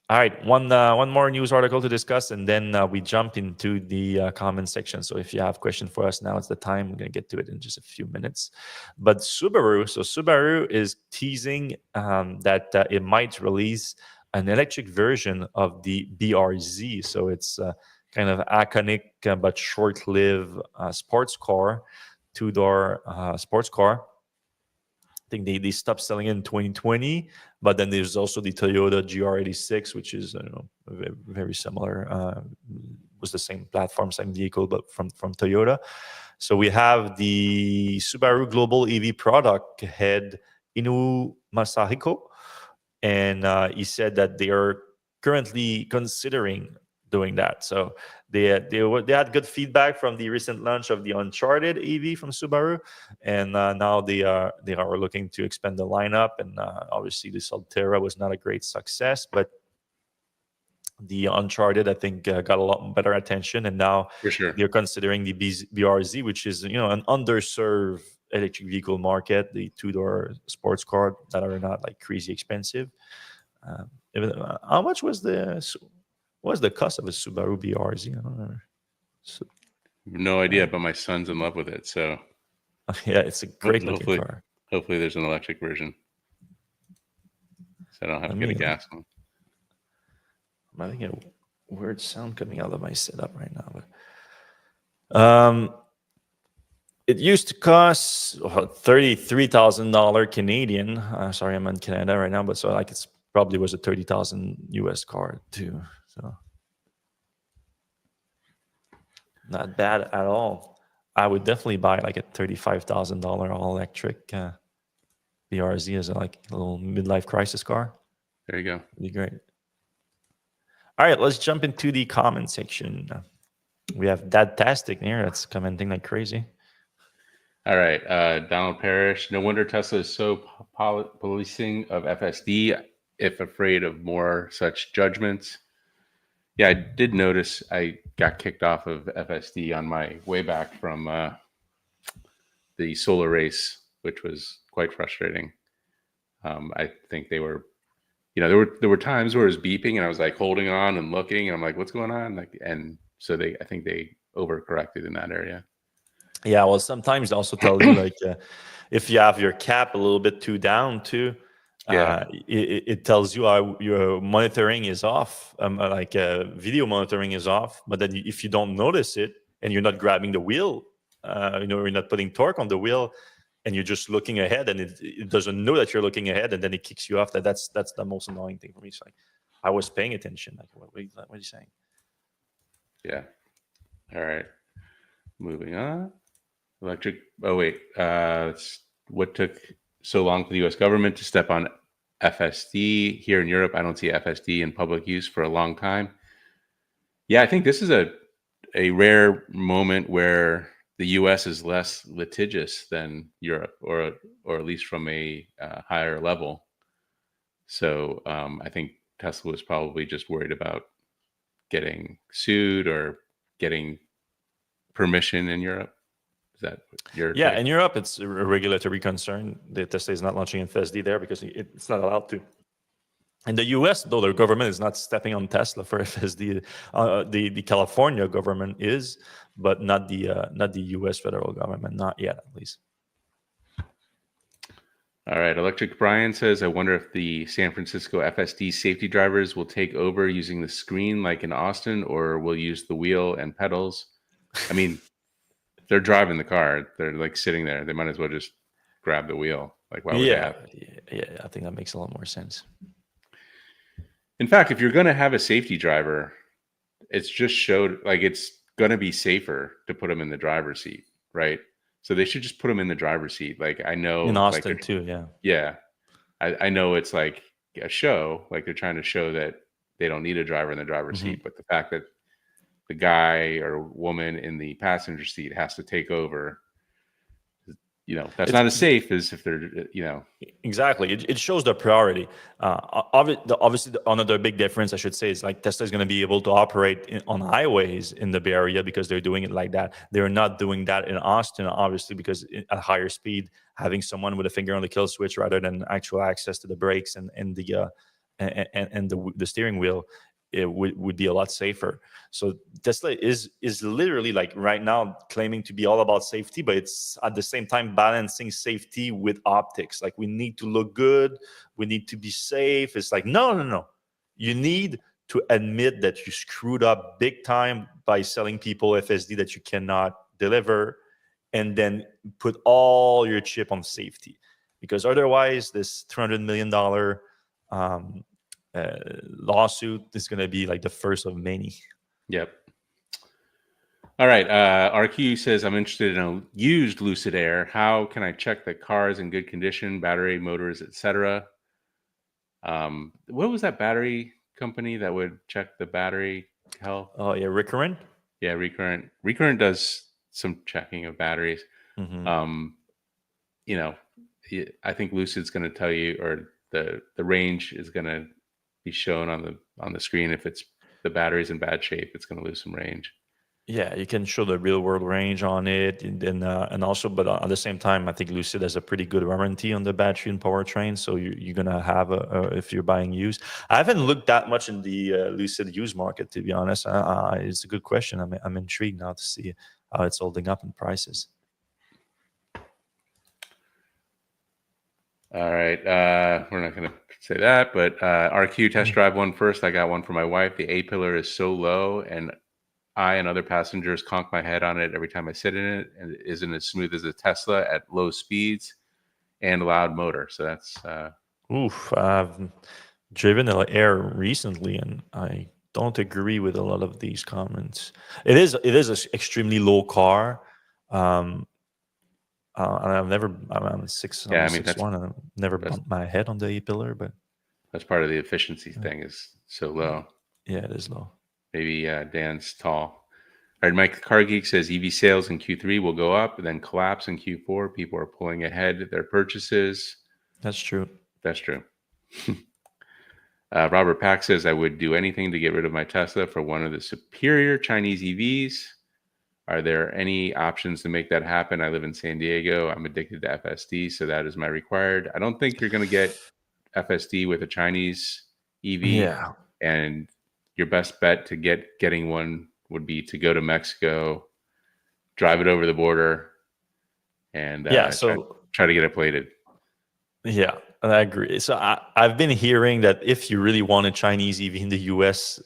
All right, one more news article to discuss, and then we jump into the comment section. So if you have questions for us, now it's the time. We're going to get to it in just a few minutes. But Subaru is teasing that it might release an electric version of the BRZ. So it's kind of iconic but short-lived sports car, two-door sports car. I think they stopped selling it in 2020, but then there's also the Toyota GR86, which is very similar. Was the same platform, same vehicle, but from Toyota. So we have the Subaru Global EV product head Inu Masahiko, and he said that they are currently considering doing that. So they had good feedback from the recent launch of the Uncharted EV from Subaru, and now they are looking to expand the lineup. And obviously, the Solterra was not a great success, but The Uncharted, I think, got a lot better attention, and now For sure. they're considering the BRZ, which is an underserved electric vehicle market. The two-door sports car that are not like crazy expensive. How much was the cost of a Subaru BRZ? I don't remember. So, No idea, but my son's in love with it. So yeah, it's a great looking hopefully, car. hopefully there's an electric version, so I don't have to get a gas one. I'm having a weird sound coming out of my setup right now. It used to cost $33,000 Canadian. Sorry, I'm in Canada right now, but so like it's probably was a 30,000 US car too. So not bad at all. I would definitely buy like a $35,000 all electric BRZ as like a little midlife crisis car. There you go. It'd be great. All right, let's jump into the comment section. We have Dadtastic here that's commenting like crazy. All right, Donald Parrish. No wonder Tesla is so policing of FSD, if afraid of more such judgments. Yeah, I did notice I got kicked off of FSD on my way back from the solar race, which was quite frustrating. I think they were, there were times where it was beeping and I was like holding on and looking, and I'm like, what's going on? Like, and so I think they overcorrected in that area. Yeah, well, sometimes they also tell you like if you have your cap a little bit too down too, it tells you your monitoring is off, video monitoring is off. But then if you don't notice it and you're not grabbing the wheel, you're not putting torque on the wheel, and you're just looking ahead, and it doesn't know that you're looking ahead, and then it kicks you off. That's the most annoying thing for me. It's like I was paying attention. Like what are you saying? Yeah. All right. Moving on. Electric. Oh wait. What took so long for the U.S. government to step on FSD here in Europe? I don't see FSD in public use for a long time. Yeah, I think this is a rare moment where the U.S. is less litigious than Europe, or at least from a higher level. So I think Tesla was probably just worried about getting sued or getting permission in Europe. Is that your take? In Europe, it's a regulatory concern. The Tesla is not launching FSD there because it's not allowed to. In the U.S., though, the government is not stepping on Tesla for FSD. The California government is, but not the U.S. federal government, not yet, at least. All right. Electric Brian says, I wonder if the San Francisco FSD safety drivers will take over using the screen like in Austin, or will use the wheel and pedals. I mean, they're driving the car. They're like sitting there. They might as well just grab the wheel. Like, why would they have? Yeah, I think that makes a lot more sense. In fact, if you're going to have a safety driver, it's just showed like it's going to be safer to put them in the driver's seat, right? So they should just put them in the driver's seat. Like I know in Austin too, yeah. Yeah. I know it's like a show, like they're trying to show that they don't need a driver in the driver's seat, but the fact that the guy or woman in the passenger seat has to take over, that's not as safe as if they're, Exactly. It shows the priority. Obviously, another big difference, I should say, is like Tesla is going to be able to operate on highways in the Bay Area because they're doing it like that. They're not doing that in Austin, obviously, because at higher speed, having someone with a finger on the kill switch rather than actual access to the brakes and the steering wheel, it would be a lot safer. So Tesla is literally like right now claiming to be all about safety, but it's at the same time balancing safety with optics. Like we need to look good, we need to be safe. It's like no. You need to admit that you screwed up big time by selling people FSD that you cannot deliver, and then put all your chip on safety, because otherwise this $300 million lawsuit is going to be like the first of many. Yep. All right. RQ says, I'm interested in a used Lucid Air. How can I check the car is in good condition, battery, motors, etc.? What was that battery company that would check the battery health? Oh, yeah, Recurrent? Yeah, Recurrent. Recurrent does some checking of batteries. I think Lucid's going to tell you, or the range is going to be shown on the screen if it's the battery's in bad shape, it's going to lose some range. Yeah, you can show the real world range on it, and also, but at the same time, I think Lucid has a pretty good warranty on the battery and powertrain. So you're gonna have if you're buying used. I haven't looked that much in the Lucid used market, to be honest. It's a good question. I'm intrigued now to see how it's holding up in prices. All right, we're not going to say that, but RQ test drive one first. I got one for my wife. The A-pillar is so low, and I and other passengers conk my head on it every time I sit in it, and it isn't as smooth as a Tesla at low speeds and loud motor. So that's Oof, I've driven an Air recently, and I don't agree with a lot of these comments. It is an extremely low car. Um, and I'm I almost mean, 6'1", and I've never that's bumped my head on the A-pillar, but that's part of the efficiency thing is so low. yeah, it is low. Maybe Dan's tall. All right, Mike Car Geek says EV sales in Q3 will go up and then collapse in Q4. People are pulling ahead their purchases. That's true. That's true. Robert Pack says, I would do anything to get rid of my Tesla for one of the superior Chinese EVs. Are there any options to make that happen? I live in San Diego. I'm addicted to FSD, so that is my required. I don't think you're going to get FSD with a Chinese EV. Yeah. And your best bet to getting one would be to go to Mexico, drive it over the border, and Yeah. So try to get it plated. yeah, I agree. So I've been hearing that if you really want a Chinese EV in the US,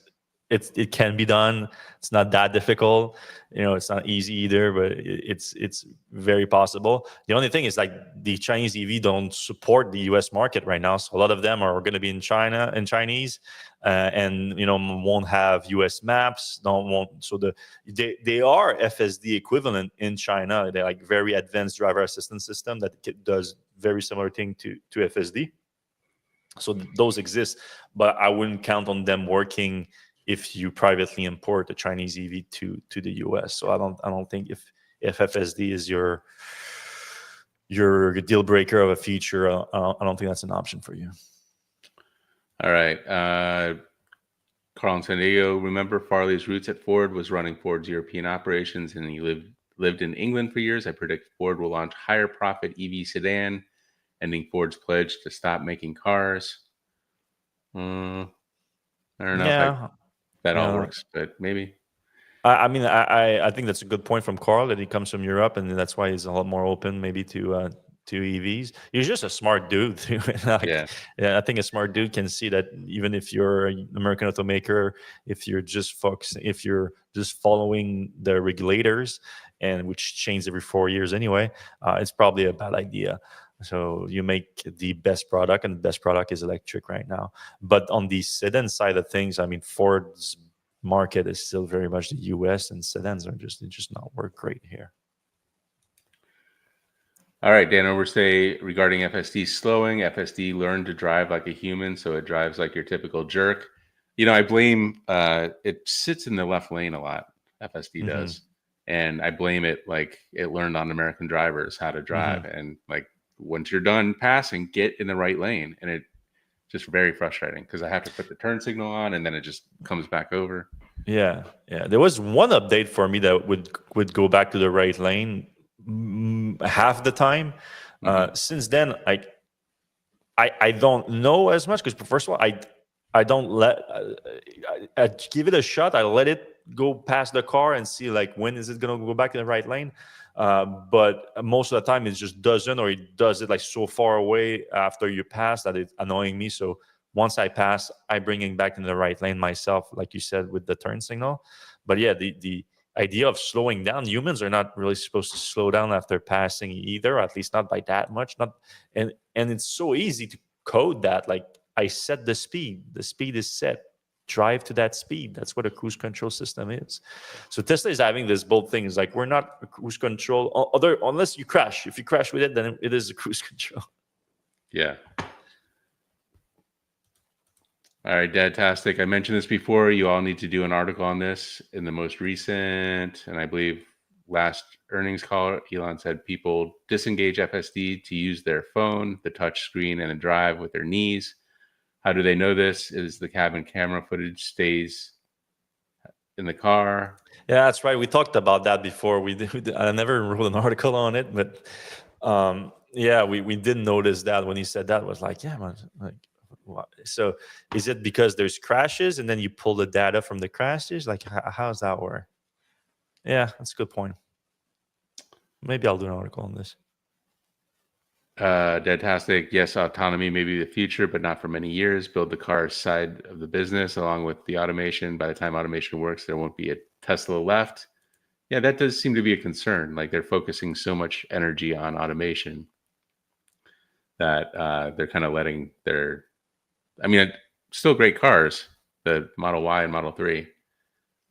it can be done. It's not that difficult. It's not easy either, but it's very possible. The only thing is, like, the Chinese EV don't support the US market right now, so a lot of them are going to be in China and Chinese, and won't have US maps. They are FSD equivalent in China. They're like very advanced driver assistance system that does very similar thing to FSD. So those exist, but I wouldn't count on them working if you privately import a Chinese EV to the US. So I don't think if FSD is your deal breaker of a feature, I don't think that's an option for you. All right. Carl in San Diego, remember Farley's roots at Ford was running Ford's European operations, and he lived in England for years. I predict Ford will launch higher profit EV sedan, ending Ford's pledge to stop making cars. I don't know if that all works, but maybe. I mean, I think that's a good point from Carl, that he comes from Europe, and that's why he's a lot more open maybe to EVs. He's just a smart dude too. Yeah. I think a smart dude can see that even if you're an American automaker, if you're just following the regulators, and which change every 4 years anyway, it's probably a bad idea. So you make the best product, and the best product is electric right now. But on the sedan side of things, I mean, Ford's market is still very much the US, and sedans are just not work great here. All right, Dan Overstay, regarding FSD slowing, FSD learned to drive like a human, so it drives like your typical jerk. I blame it sits in the left lane a lot, FSD does. And I blame it like it learned on American drivers how to drive. And like once you're done passing, get in the right lane. And it just very frustrating because I have to put the turn signal on and then it just comes back over. Yeah. There was one update for me that would go back to the right lane half the time. Since then, I don't know as much, because first of all, I don't I give it a shot. I let it go past the car and see like when is it gonna go back in the right lane. But most of the time it just doesn't, or it does it like so far away after you pass that it's annoying me. So once I pass, I bring it back in the right lane myself, like you said, with the turn signal. But yeah, the idea of slowing down, humans are not really supposed to slow down after passing either, at least not by that much. And it's so easy to code that. Like, I set the speed is set, drive to that speed. That's what a cruise control system is. So Tesla is having this bold thing. Is like, we're not a cruise control unless you crash. If you crash with it, then it is a cruise control. Yeah. All right, Dadtastic. I mentioned this before. You all need to do an article on this. In the most recent, and I believe last earnings call, Elon said people disengage FSD to use their phone, the touch screen, and a drive with their knees. How do they know this? Is the cabin camera footage stays in the car. Yeah, that's right. We talked about that before. I never wrote an article on it, but yeah, we did notice that when he said that. Was like, yeah, man, like, what? So is it because there's crashes and then you pull the data from the crashes? Like, how's that work? Yeah, that's a good point. Maybe I'll do an article on this. Fantastic. Yes, autonomy may be the future, but not for many years. Build the car side of the business along with the automation. By the time automation works, there won't be a Tesla left. Yeah, that does seem to be a concern. Like they're focusing so much energy on automation that they're kind of letting their, I mean, still great cars, the Model Y and Model 3,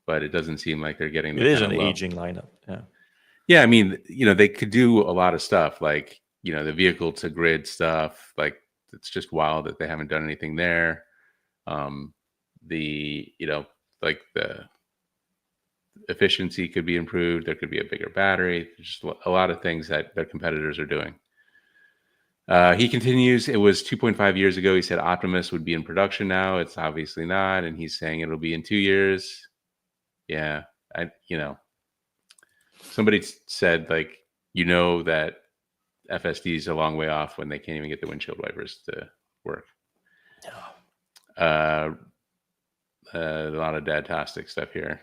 but it doesn't seem like they're getting It the is kind an of love. aging lineup. Yeah. Yeah, I mean, they could do a lot of stuff like, the vehicle to grid stuff. Like it's just wild that they haven't done anything there. The, like the efficiency could be improved. There could be a bigger battery. Just a lot of things that their competitors are doing. He continues, it was 2.5 years ago. He said Optimus would be in production now. It's obviously not. And he's saying it'll be in 2 years. Yeah. Somebody said like, that FSD is a long way off when they can't even get the windshield wipers to work. A lot of dadtastic stuff here.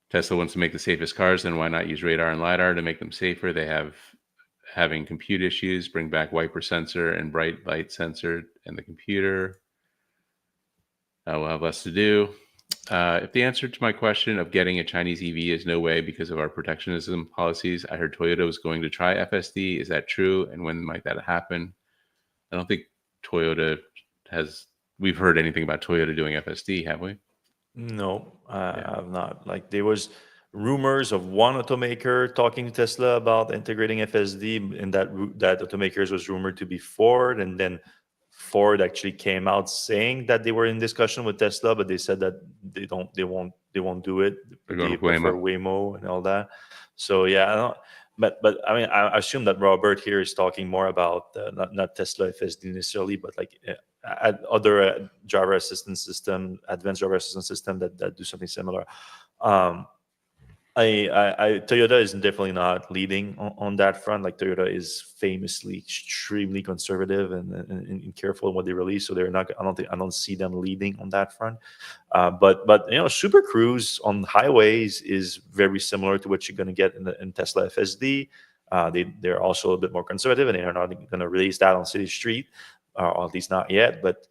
Tesla wants to make the safest cars, then why not use radar and LiDAR to make them safer? They having compute issues, bring back wiper sensor and bright light sensor in the computer. We'll have less to do. If the answer to my question of getting a Chinese EV is no way because of our protectionism policies, I heard Toyota was going to try FSD. Is that true? And when might that happen? I don't think Toyota we've heard anything about Toyota doing FSD, have we? No, I've not. Like there was rumors of one automaker talking to Tesla about integrating FSD, and that automakers was rumored to be Ford, and then Ford actually came out saying that they were in discussion with Tesla, but they said that they won't do it. They're going They with prefer Waymo. Waymo and all that. So yeah, I don't, but I mean, I assume that Robert here is talking more about not Tesla FSD necessarily, but like other driver assistance system, advanced driver assistance system that do something similar. Toyota is definitely not leading on that front. Like Toyota is famously extremely conservative and careful in what they release. So they're not. I don't see them leading on that front. But Super Cruise on highways is very similar to what you're going to get in Tesla FSD. They're also a bit more conservative, and they're not going to release that on city street, or at least not yet. But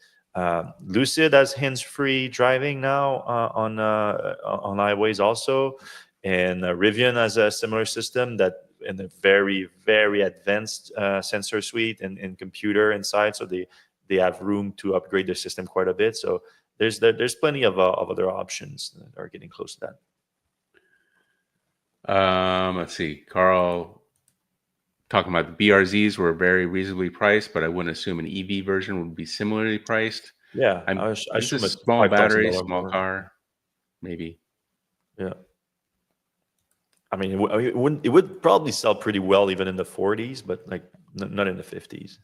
Lucid has hands-free driving now on highways also. And Rivian has a similar system that in a very, very advanced sensor suite and computer inside. So they have room to upgrade their system quite a bit. So there's plenty of other options that are getting close to that. Let's see. Carl talking about the BRZs were very reasonably priced, but I wouldn't assume an EV version would be similarly priced. Yeah, I assume assume a it's small battery, $5,000 small more. car, maybe. Yeah. I mean, it would probably sell pretty well even in the 40s, but like not in the 50s.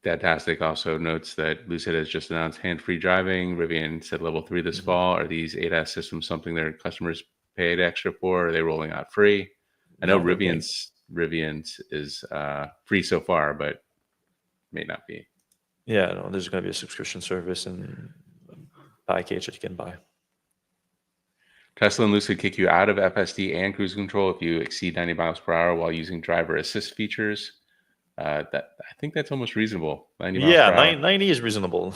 Fantastic also notes that Lucid has just announced hands-free driving. Rivian said level 3 this fall. Are these ADAS systems something their customers paid extra for? Are they rolling out free? I know Rivian's is free so far, but may not be. Yeah, no, there's going to be a subscription service and package that you can buy. Tesla and Lucid kick you out of FSD and cruise control if you exceed 90 miles per hour while using driver assist features. I think that's almost reasonable. 90 miles per hour. 90 is reasonable.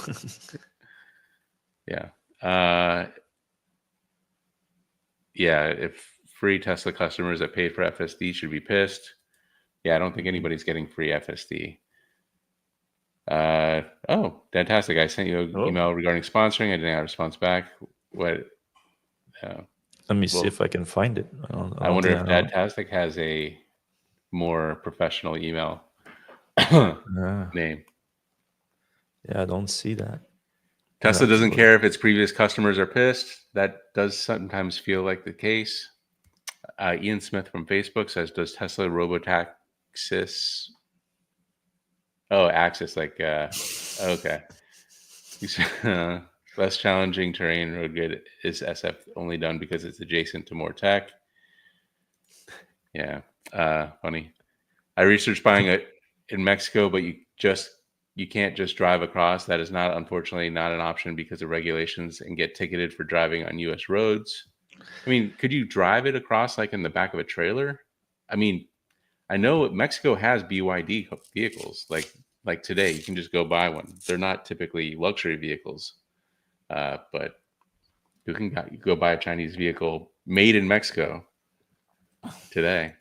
Yeah. Yeah, if free Tesla customers that paid for FSD should be pissed. Yeah, I don't think anybody's getting free FSD. Oh, fantastic. I sent you an email regarding sponsoring. I didn't have a response back. What? Let me see if I can find it. I wonder if Dadtastic has a more professional email name. Yeah, I don't see that. Tesla doesn't care if its previous customers are pissed. That does sometimes feel like the case. Ian Smith from Facebook says, does Tesla Robotaxis... Oh, Axis, like, okay. Less challenging terrain road grid is SF only done because it's adjacent to more tech. Yeah, funny. I researched buying it in Mexico, but you can't just drive across. That is not, unfortunately, not an option because of regulations and get ticketed for driving on U.S. roads. I mean, could you drive it across like in the back of a trailer? I mean, I know Mexico has BYD vehicles. Like today, you can just go buy one. They're not typically luxury vehicles, but you can go buy a Chinese vehicle made in Mexico today.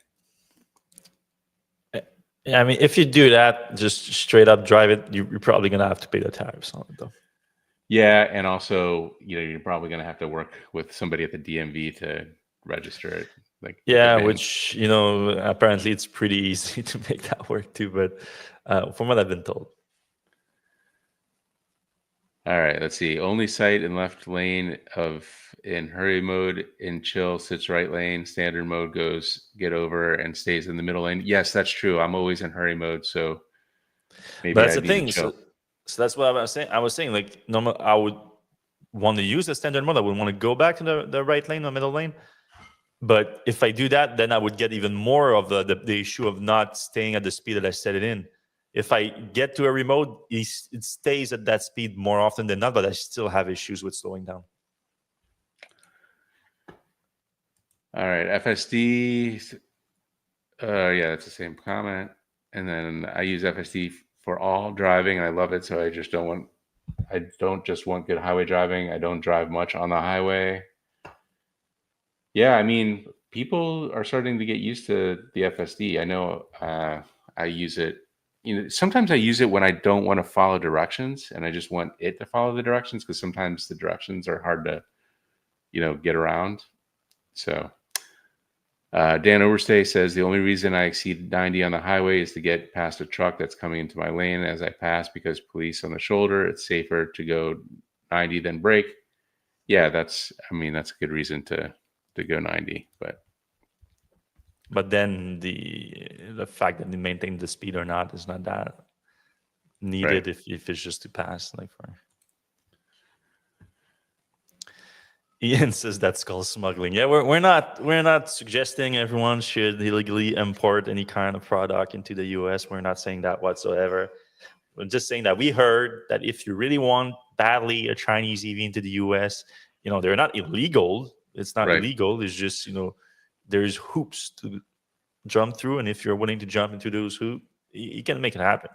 Yeah, I mean, if you do that, just straight up drive it, you're probably gonna have to pay the tariffs on it, though. Yeah, and also, you're probably going to have to work with somebody at the DMV to register it. Like Yeah, the VIN. which apparently it's pretty easy to make that work too. But from what I've been told, All right, let's see. Only sight in left lane in hurry mode. In chill sits right lane. Standard mode goes get over and stays in the middle lane. Yes, that's true. I'm always in hurry mode, so but maybe that's I the need to thing. chill. So that's what I was saying. I was saying like normal. I would want to use the standard mode. I would want to go back to the right lane or middle lane. But if I do that, then I would get even more of the issue of not staying at the speed that I set it in. If I get to a remote, it stays at that speed more often than not, but I still have issues with slowing down. All right, FSD. Yeah, that's the same comment. And then I use FSD for all driving, and I love it. So I don't just want good highway driving. I don't drive much on the highway. Yeah, I mean, people are starting to get used to the FSD. I know I use it. Sometimes I use it when I don't want to follow directions, and I just want it to follow the directions because sometimes the directions are hard to, get around. So Dan Overstay says the only reason I exceed 90 on the highway is to get past a truck that's coming into my lane as I pass because police on the shoulder. It's safer to go 90 than brake. Yeah, that's a good reason to go 90, But then the fact that they maintain the speed or not is not that needed right. if it's just to pass. Like for Ian says that's called smuggling. Yeah, we're not suggesting everyone should illegally import any kind of product into the US. We're not saying that whatsoever. We're just saying that we heard that if you really want badly a Chinese EV into the US, they're not illegal. It's not Right. illegal. It's just, there's hoops to jump through. And if you're willing to jump into those hoops, you can make it happen.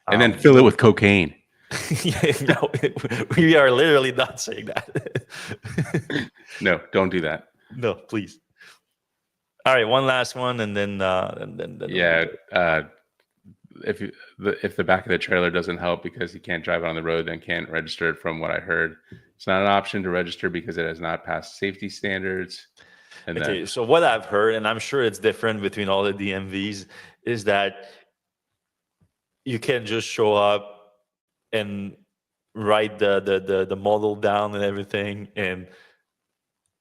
And then fill it with cocaine. No, we are literally not saying that. No, don't do that. No, please. All right, one last one, and then Yeah. If the back of the trailer doesn't help because you can't drive it on the road, then can't register it. From what I heard, it's not an option to register because it has not passed safety standards. And okay, so what I've heard, and I'm sure it's different between all the DMVs, is that you can just show up and write the model down and everything, and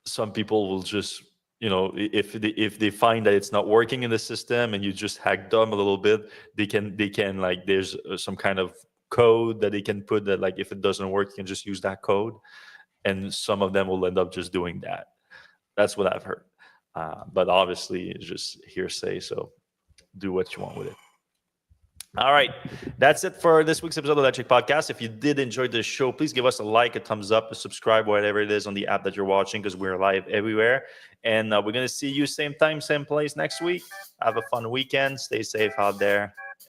some people will just if they find that it's not working in the system and you just hack them a little bit, they can like there's some kind of code that they can put that like if it doesn't work you can just use that code, and some of them will end up just doing that. That's what I've heard, but obviously it's just hearsay, so do what you want with it. All right, that's it for this week's episode of Electrek Podcast. If you did enjoy this show, please give us a like, a thumbs up, a subscribe, whatever it is on the app that you're watching, because we're live everywhere. And we're going to see you same time, same place next week. Have a fun weekend. Stay safe out there.